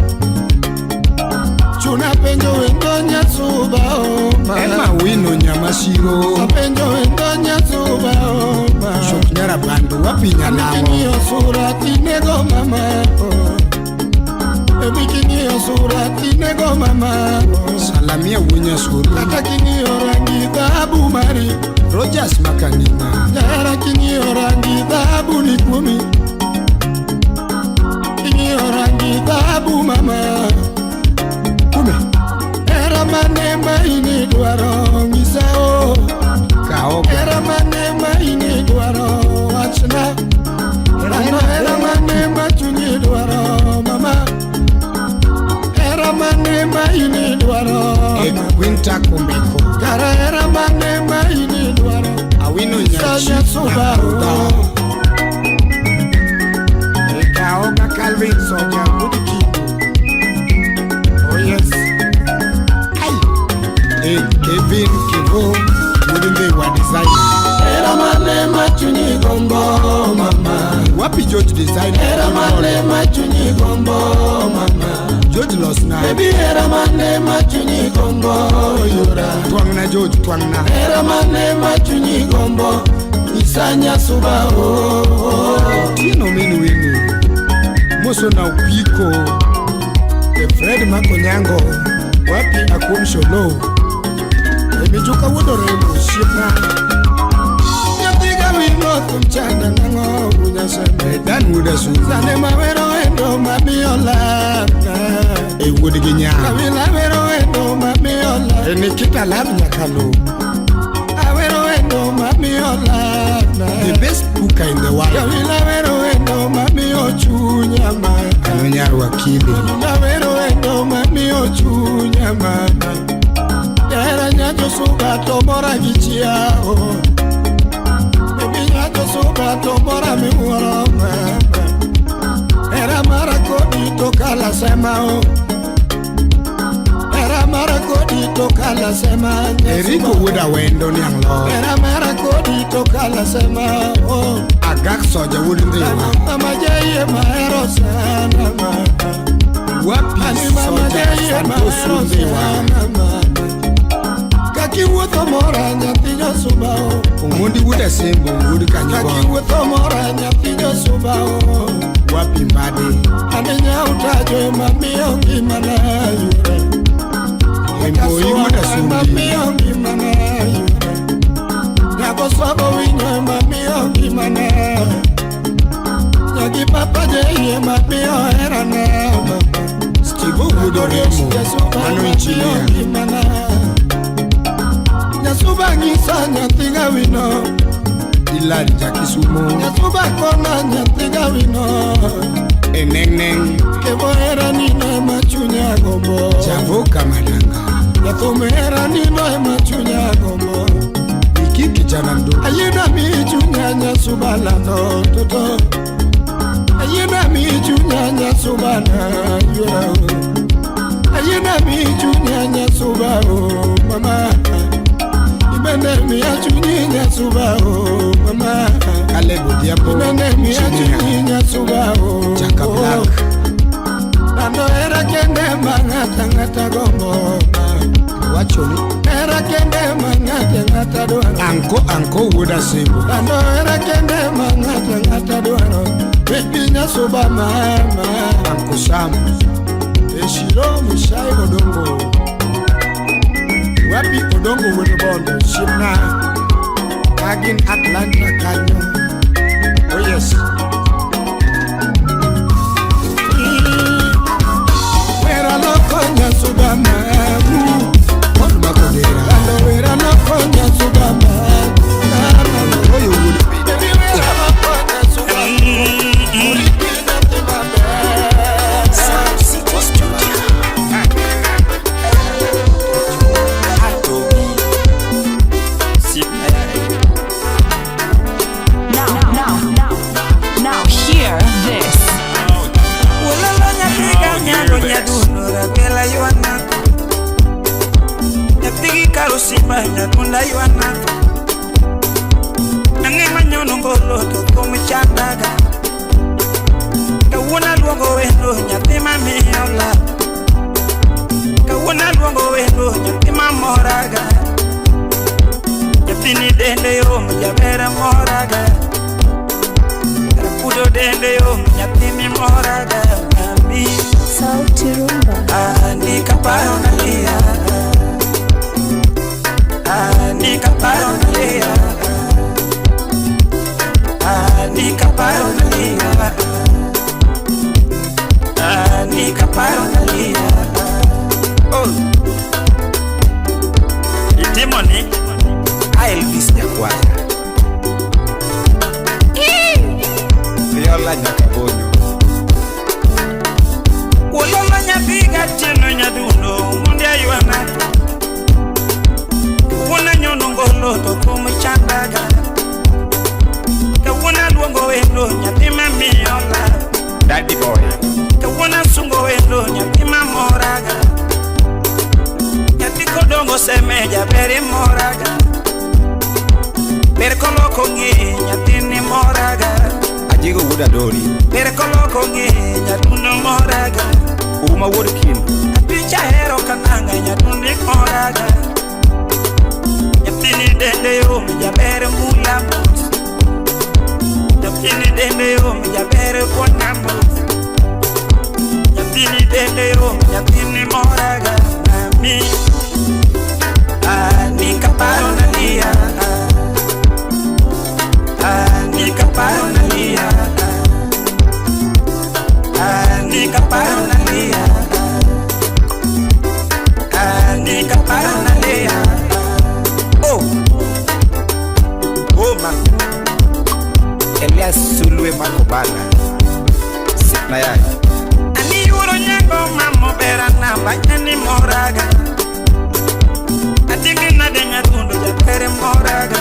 Chuna penjo wendo nyasuba o Emma Wino Nyamashiro Penjo wendo nyasuba o Shoknyara Bandu wapi Nyanamo Bikini yo surati nego mama o Bikini yo surati nego mama o Salamia Winya Suru Kata kini yo rangi dhabu mari Rogers Makanina Jara kini yo rangi dhabu ni kumi Kini yo rangi dhabu mama Kume Era manema ini duaro misao Kaoka Era manema ini duaro achna Era manema chunyi duaro mama Era manema ini duaro Winter Kumbeko Kara era manema ini duaro Awino Sanya Nyachi subao Kaoka Calvin Soja Kudikibu Oh yes Hey Kevin Kivo Wouldn't they were designing Era manema chunyi gombo mama Wapi George design Era manema chunyi gombo mama George lost now Baby era manema chunyi gombo yura Twangna George Twangna Era manema chunyi gombo Isanya suba Tino minu winu Moso na upiko Fred Mako Nyango Wapi Akumsholo Emijuka wodoremo shipna Nyatiga wino tumchanda nango Unyaseme Dan wuda su Zane mawero endo mabiola Wudi ginya Kawila wero endo mabiola Nikita love Nyakalo Awero endo mabiola The best cooker in the world Kawila wero endo mabio chunyama Anonyaru wakili Kawila wero endo mabio chunyama Era nyajo suga tomora gichiao Baby nyajo suga tomora miworo Era marakodi tokala semao Era marakodi tokala sema Eriko wuda wendo nyanglo Era marakodi tokala semao Agak soja wouldn't they were Mama jaye maero sana Wapi Mama soja jaye Santosu maero they were sana Kaki wuotho mora nyathijo subao Umundi wuda sembo wudi kanyigo Kaki wuotho mora nyathijo subao Wapi mbade Aninya utajo mamiyo ngimana yure Mboi wuda sumbi mamiyo ngimana yure Nyako swago winyo mamiyo ngimana Nyagi papa jeye mamiyo erana Stivo wuda remo Ano engineer Nyasuba ngisa nyathiga wino Ilari Jakisumo Nyasuba kona nyathiga wino Eneng Kevo era nino machunya gombo Chavo Kamadanga Yathumera nino machunya gombo Iki kijana mdogo Ayena michunya nyasuba lano toto Ayena michunya nyasuba na yura Ayena michunya nyasuba mama Ibende miachunyi nyasuba mama Kalebo Diapo Ibende miachunyi nyasuba Chaka Black Nando era kende mangata ngata gombo wachoni era kende mang'ata dwaro anko wuoda sebo ando era kende mang'ata dwaro baby nyasoba mama anko Sam eshiro mushai odongo wapi odongo wuoda bondo shimna kagin Atlanta kanyo. Oh yes. Wera no konya subama on makodera ando wera no konya subama oyo wuoda baby wera no konya subama Simanya tunda yuana nange manyono ngolo to komi chandaga kawuna luongo wendo nyathi mami ola kawuna luongo wendo nyathi mamoraga nyathini dende yo mjabera moraga pudo dende yo nyathi mi moraga nami Sauti Rumba nikaparo nalia nikaparo nalia nikaparo nalia nikaparo nalia oh itimoni Elvis Nyakwaya Viola Nyakabonyo Wololo nyabiga tino nyaduno mundia yuana Kawuna nyono ngolo to komi chandaga Kawuna luongo wendo nyathi mami ola Daddy boy Kawuna sungo wendo nyathi mamoraga Nyathi kodongo semeja beri moraga Beri koloko ngi nyathi ni moraga Ajigo wuda dori Beri koloko ngi nyatuno moraga Uma workin Apicha hero kananga nyatundi moraga Nyathini dende yo mjabere mula mut Nyathini dende yo mjabere kona mut Nyathini dende yo nyathini moraga nami nikaparo nalia nikaparo nalia nikaparo nalia nikaparo nalia Oma Elias Sulwe Makobana Sipna yai Ani uro nyango mamo bera na banyani moraga Atimi na de nyadundo japere moraga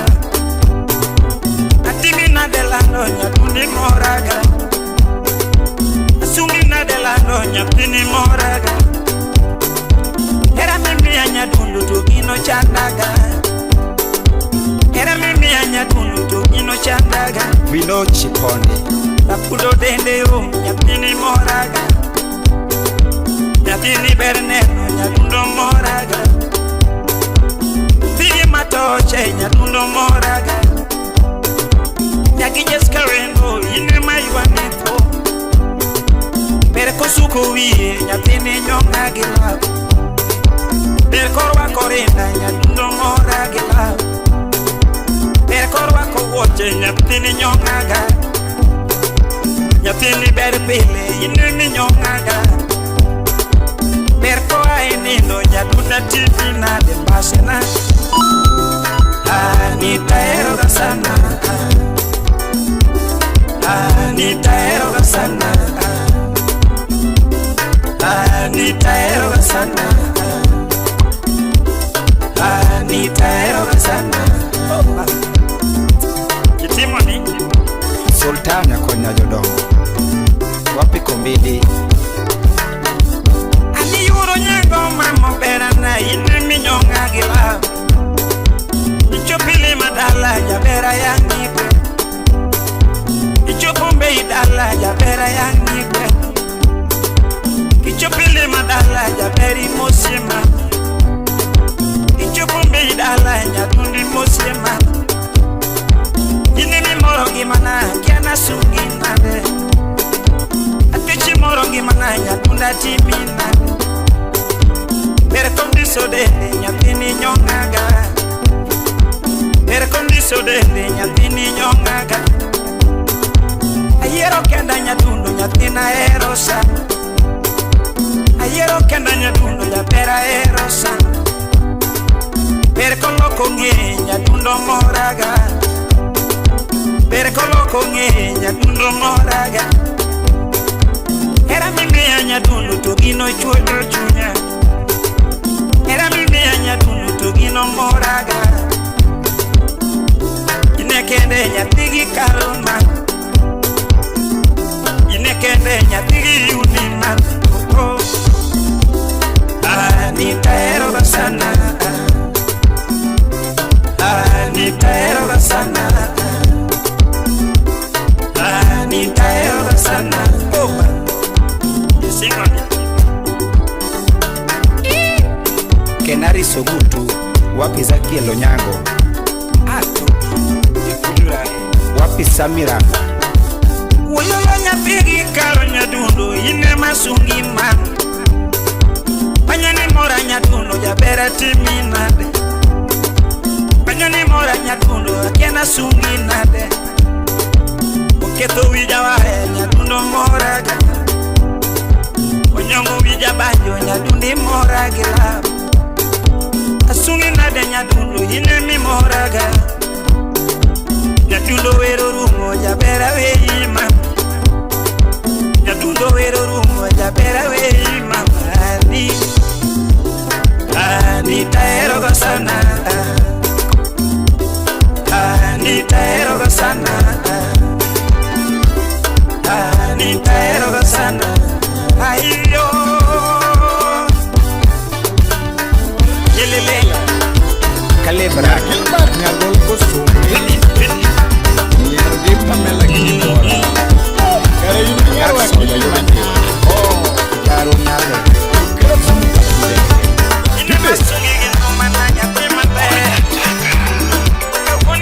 Atimi na de lando nyadundi moraga Asumi na de lando nyapini moraga Era mimi ya nyadundo tugino chandaga Era mimi ya nyadundo tugino chandaga Vino Chiponde Tapudo dende yo nyapini moraga Nyapini berneno nyadundo moraga Vini matoche nyadundo moraga Nyaki jeskarendo ine mayuanito Perko suko wiye nyapini nyonga gila Perkorwa korenda nyadundo moraga gila Perkorwa kowoche nyapini nyongaga Nyapini berbile ine nyongaga Perkoa inindo nyadunda tifina de basena Nitaeroga sana Nitaeroga sana Nitaeroga sana Nitaeroga sana Kitimoni Sultan ya konya jodongo Wapi kombidi Ani yuro nyango mamo bera na ine minyonga gila Ichopili madala ya bera ya ngikwe Ichopombe idala ya bera ya ngikwe Ichopili madala ya beri mosima dala nyadundi mosiema ini mi moro gimana kiana sungi nade atichi moro gimana nyadunda timina per condiso de nyatini nyongaga per condiso de nyatini nyongaga ayero kenda nyadundo nyatina erosa ayero kenda nyadundo nyapera erosa per coloco ngenya dundo moraga per coloco ngenya dundo moraga era mimea nyadundo tugino chuodo chunya era mimea nyadundo tugino moraga inekende nyatigi kaluma inekende nyatigi unima oh anitaero basana anitaero basana anitaero basana oh singa Kenari Sogutu wapi Zakielo Nyango atu wapi Samira woyoyo nyapigi kalo nyadundo ine masungi man panyani mora nyadundo jabera timinade panyani mora nyadundo akena sungi nade oketo wija wae nyadundo moraga onyongo wija banjo nyadundi moraga asungi nade nyadundo ine mi moraga nyadundo wero rumo jabera weima nyadundo wero rumo jabera weima anitaero basana anitaero basana anitaero basana ayo yelele Kalebra Nyagol Kosumi Nyardi Pamela Gimora Kare Yunyawa Kiyumani Oh Karo Nyale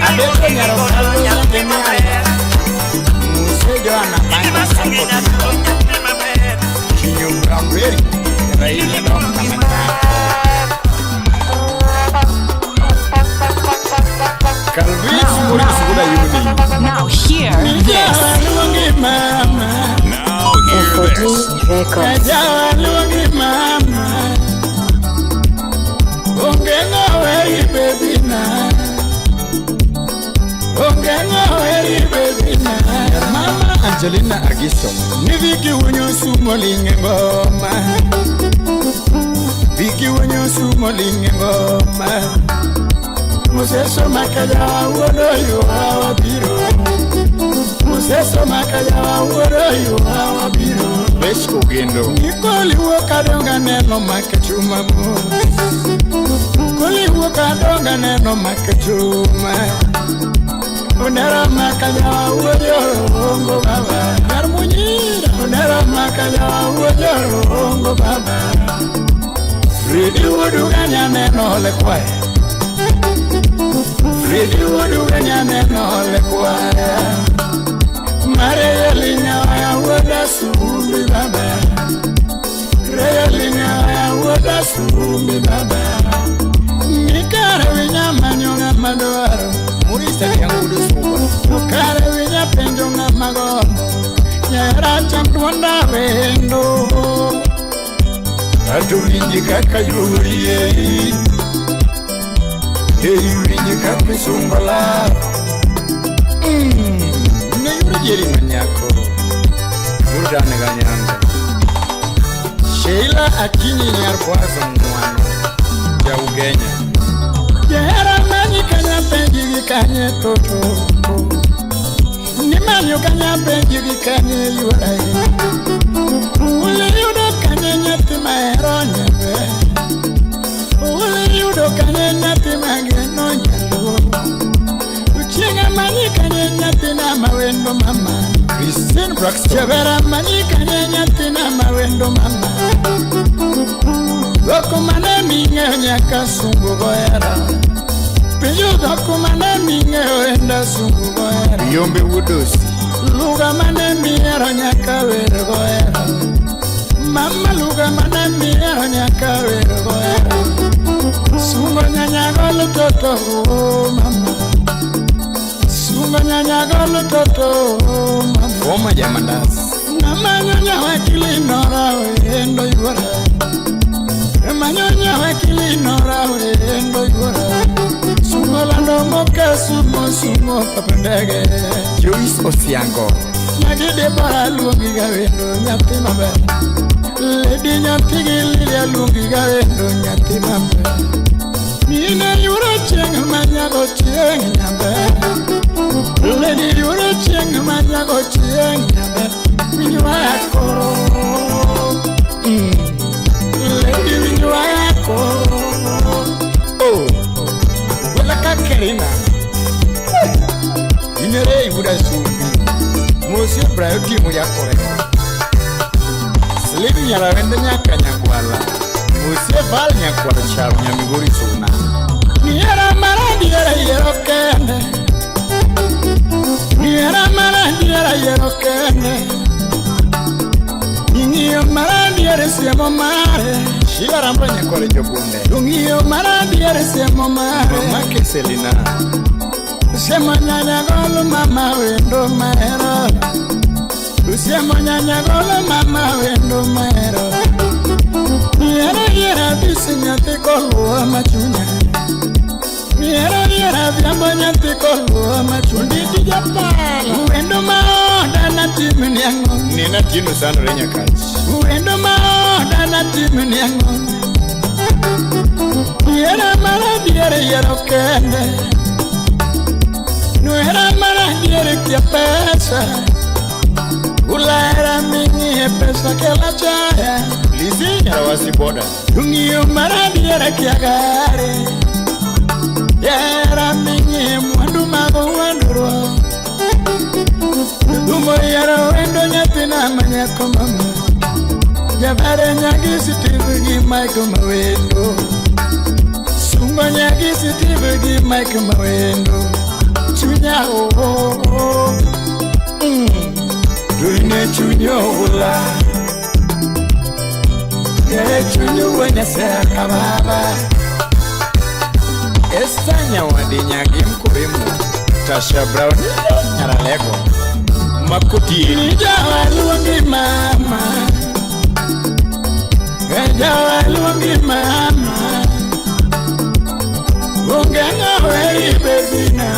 Adeko Nyaro Kalo Nyale Muse Joana Panga Sampo Kinyum Ramberi Raini Nom Kamanta Now hear this. Mama Angelina Agiso Niviki unyo sumolinge ngoma Viki unyo sumolinge ngoma Museso makaya wodo yo awabiro Museso makaya wodo yo awabiro Besko gendo Nikoli wakadonga neno makachuma mo Koli wakadonga neno makachuma Unera makaya wodo ongo baba Garmunyira Unera makaya wodo ongo baba Ridi wodo ganya neno lekwae Ridi wodu ganya neno lekwaya Mare linya ya woda sumbi baba Re linya ya woda sumbi baba Nikare winya manyonga madoaro Murisa yangudu suwa Nikare winya penjonga magomo Nyara chamtuanda wendo Atulinji kaka yurie Yuri kapi sumbala Ne yuri jeri manyako Yurda neganyanga Sheila Akinyi nyarkwazo mwano Ya ugenya Jera manyi kanya penjigi kanye toto Ni manyo kanya penjigi kanye yurai Ule yudo kanye nyati maero nyebe Ule yudo kanye nyati mageno nyalo Uchinga manyi kanye nyati na mawendo mama Christine Braxton Chabera manyi kanye nyati na mawendo mama Goko mane minga nyaka sungu goyara Apiyuda kumane minge enda sungu goera Yombe wudosi Luga mane miero nyaka wero goera Mama luga mane miero nyaka wero goera Sungo nyanya golo toto mama Sungo nyanya golo toto mama Foma jamandas Nama nyonya wakili nora wendo yuara Manyonya wakili nora wendo yuara Sungo lando moka sumo papandege Joyce Osiango Nyagide bara luongi ga wendo nyati mabe Lady nyati gililia luongi ga wendo nyati mabe Nine yura cheng manyago chieng nyambe Lady yura cheng manyago chieng nyambe Minywa koro Lady minywa koro Oh Wala kakerina Inere ibuda subi Monsieur Brayoti moya kore Slibi nyala wende nyaka nyakwala Monsieur Val nyakwala charu nyamigori suna Niera maradi era yero kende Niera maradi era yero kende Ningio maradi era siamo mare Shila ramba nyakwala jobunde Ningio maradi era siamo mare Romake Selina Siamo nyanya golo mama wendo maero Siamo nyanya golo mama wendo maero Niera bisi nyate kolo machunya Niera vyambo nyate kolo machundi dijapala Wendo maoda na timu nyango Nina tino sana renya kachi Wendo maoda na timu nyango Niera mara yero kende Nuera mara kia pesa Ulaera mingi pesa ke la chaya Lizi nyawasi boda Dungiyo mara kia gare Yera mingi mwandu mago wanduro Dumo yero wendo nyatina manyako mama Jabare nyagisi tibugi maiko mawendo Sungo nyagisi tibugi maiko mawendo Chunya oh Duine chunyo ula Yere chunyo wenya seka baba Estanya wadinya gimkurimu Tasha Brown Nyaralego Makuti Nijawa luongi mama Nijawa luongi mama Ungenga weri bebina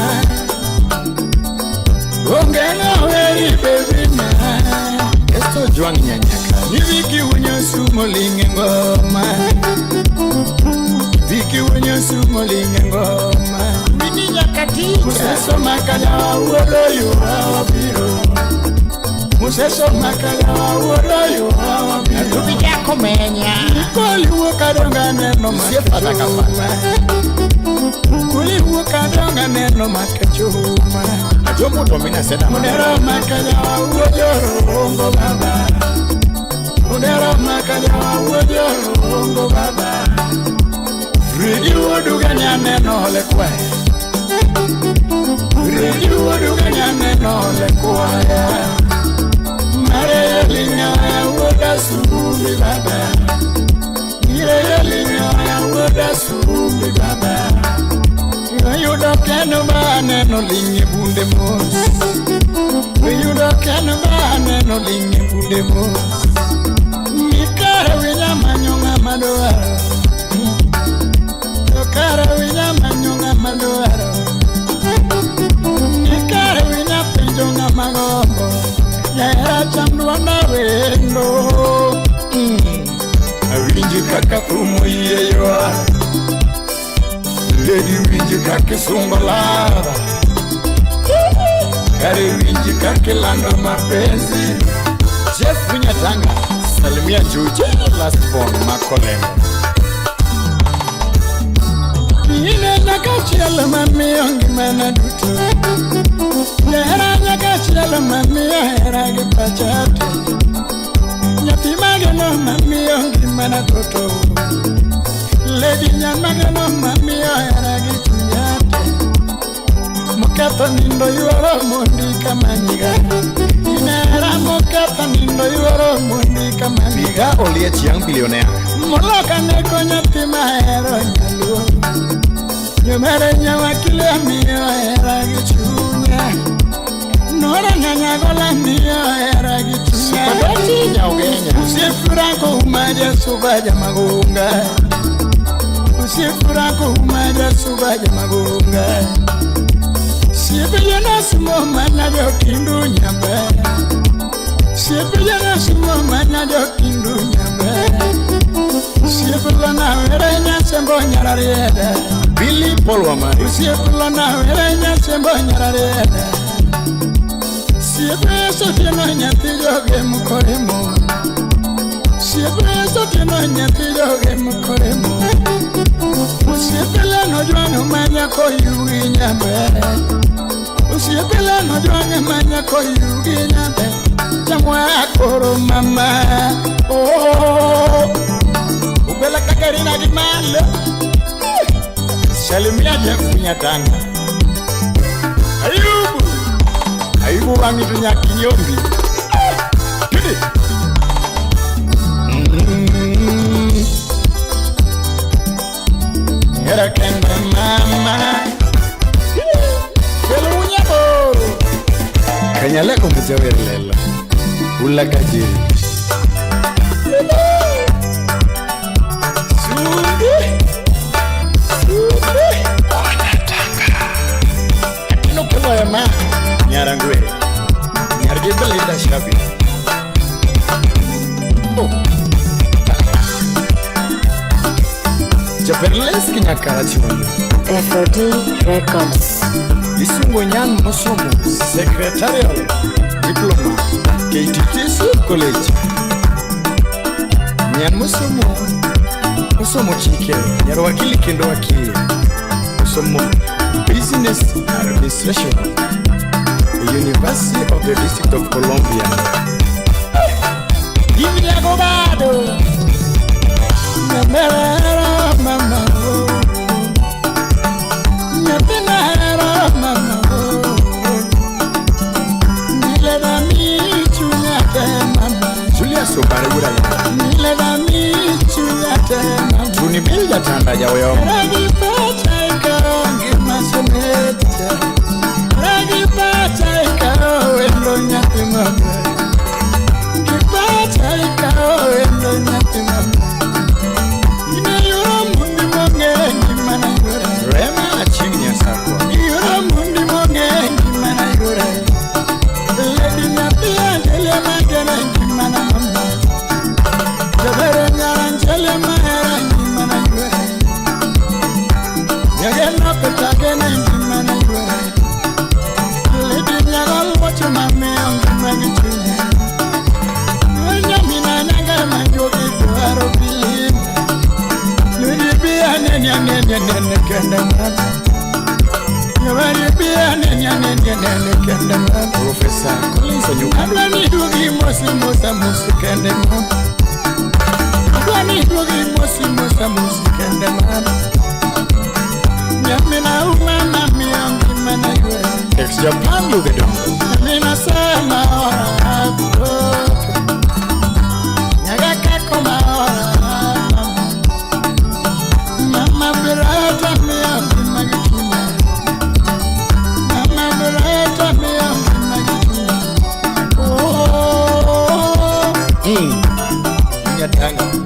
Ungenga weri bebina Esto juang nyanyaka Niviki unyo sumo linge ngoma Viki unyo sumo linge ngoma Mini nyakati Museso makala uodo yuwa wabiro Museso makala uodo yuwa wabiro Atubiki yako menya Nikoli wakadonga neno makachuma Kuli wakadonga neno makachuma Ajomo domina seda Mudera makala uodo rongo baba Mudera makala uodo rongo baba Fridi woduga nyaneno lekwe Fridi woduga nyaneno lekwe Mare linya woda sumbi baba Ire linya woda sumbi baba Yudo kenu ba neno linye bunde mos Yudo kenu ba neno linye bunde mos Mikara winya manyonga madoara Nikara winya manyonga madoara Nikara winya pinjonga magombo Yaera chamduanda wendo Awinji kaka kumu yeyoa Lady winji kake sungolava Kari winji kake lando mapenzi Jeff Winyatanga Salimia Juji Last born Makolengo Ine nyakachiela mamiongi mana duto Yera nyakachiela mamio hera gipachate Nyati magano mamiongi mana toto Lady nyamagano mamio hera gichunyate katho nindo yuoro mondi kamaniga. Inera mokatho nindo yuoro mondi kamaniga. Miga Oliech young billionaire. Moloka neko nyathi mahero nyaluo. Nyomere nyawakile miyo hera gi chunya. Nora nyanya gola miyo hera gi chunya. Padoti nyaugenya. Usifurako umaja subaja magunga. Usifurako umaja subaja magunga. Sipiya na sumo manajo kindu nyambe. Sipiya na sumo manajo kindu nyambe. Sipiya na werenya sembo nyararede. Billy Paul Wamari. Sipiya na werenya sembo nyararede. Sipiya sotino nyati joge mukoremo. Sipiya sotino nyati joge mukoremo. Sipiya no jwano manya ko yugi nyambe. Usiepele no jwange manya ko yugi nyambe. Jamwa koro mama. Oh, ubela kakarina di malo. Salimia je kunyatanga. Ayubu wangi dunya kinyombi. Pidi. Era kende mama. Kanyale ko mjawer lela. Ulla kajiri. No kelo ya ma. Nyarangwe. Nyarge belinda shabi. Oh. Japerles kinyakara chiwalo. FOD Records. Isungo Nyan Mosomo, Secretarial Diploma, KTTC College. Nyan Mosomo Chike, Nyarwakili Kendo Wakili, Mosomo Business Administration, University of the District of Columbia. Give me a go bado. Mama. Julia Sobare gura ya. Nileva mi chunyate mama. Tuni bilja tanda ya weyo. Ragi pacha ikaongi masenete. Ragi pacha ikao endo nyati mama. Kipacha ikao endo nyati mama. Ine yuro mundi mongengi mana yure. Rema achini ya sako. Yuro mundi mongengi mana yure. Lady nyati angele magene mana mama. Jabere nyaranjele mahera mana yure. Nyagena petagene mana yure. Lady nyagal wacho mame ongi magichune. Nyamina naga manjoki tuaro bilin. Lady biya nene kende mama. Nyawari biya nene kende mama. Professor Collins Onyuka. Adwani dugi mosi kende mama. Adwani dugi mosi kende mama. Nyamina umama miongi mana yure. Ex-Japan Lugedo. Nyamina sama ora kutote. Nyaga kako maora mama. Mama birata miongi magichuna. Mama birata miongi magichuna. Oh. Nyatanga.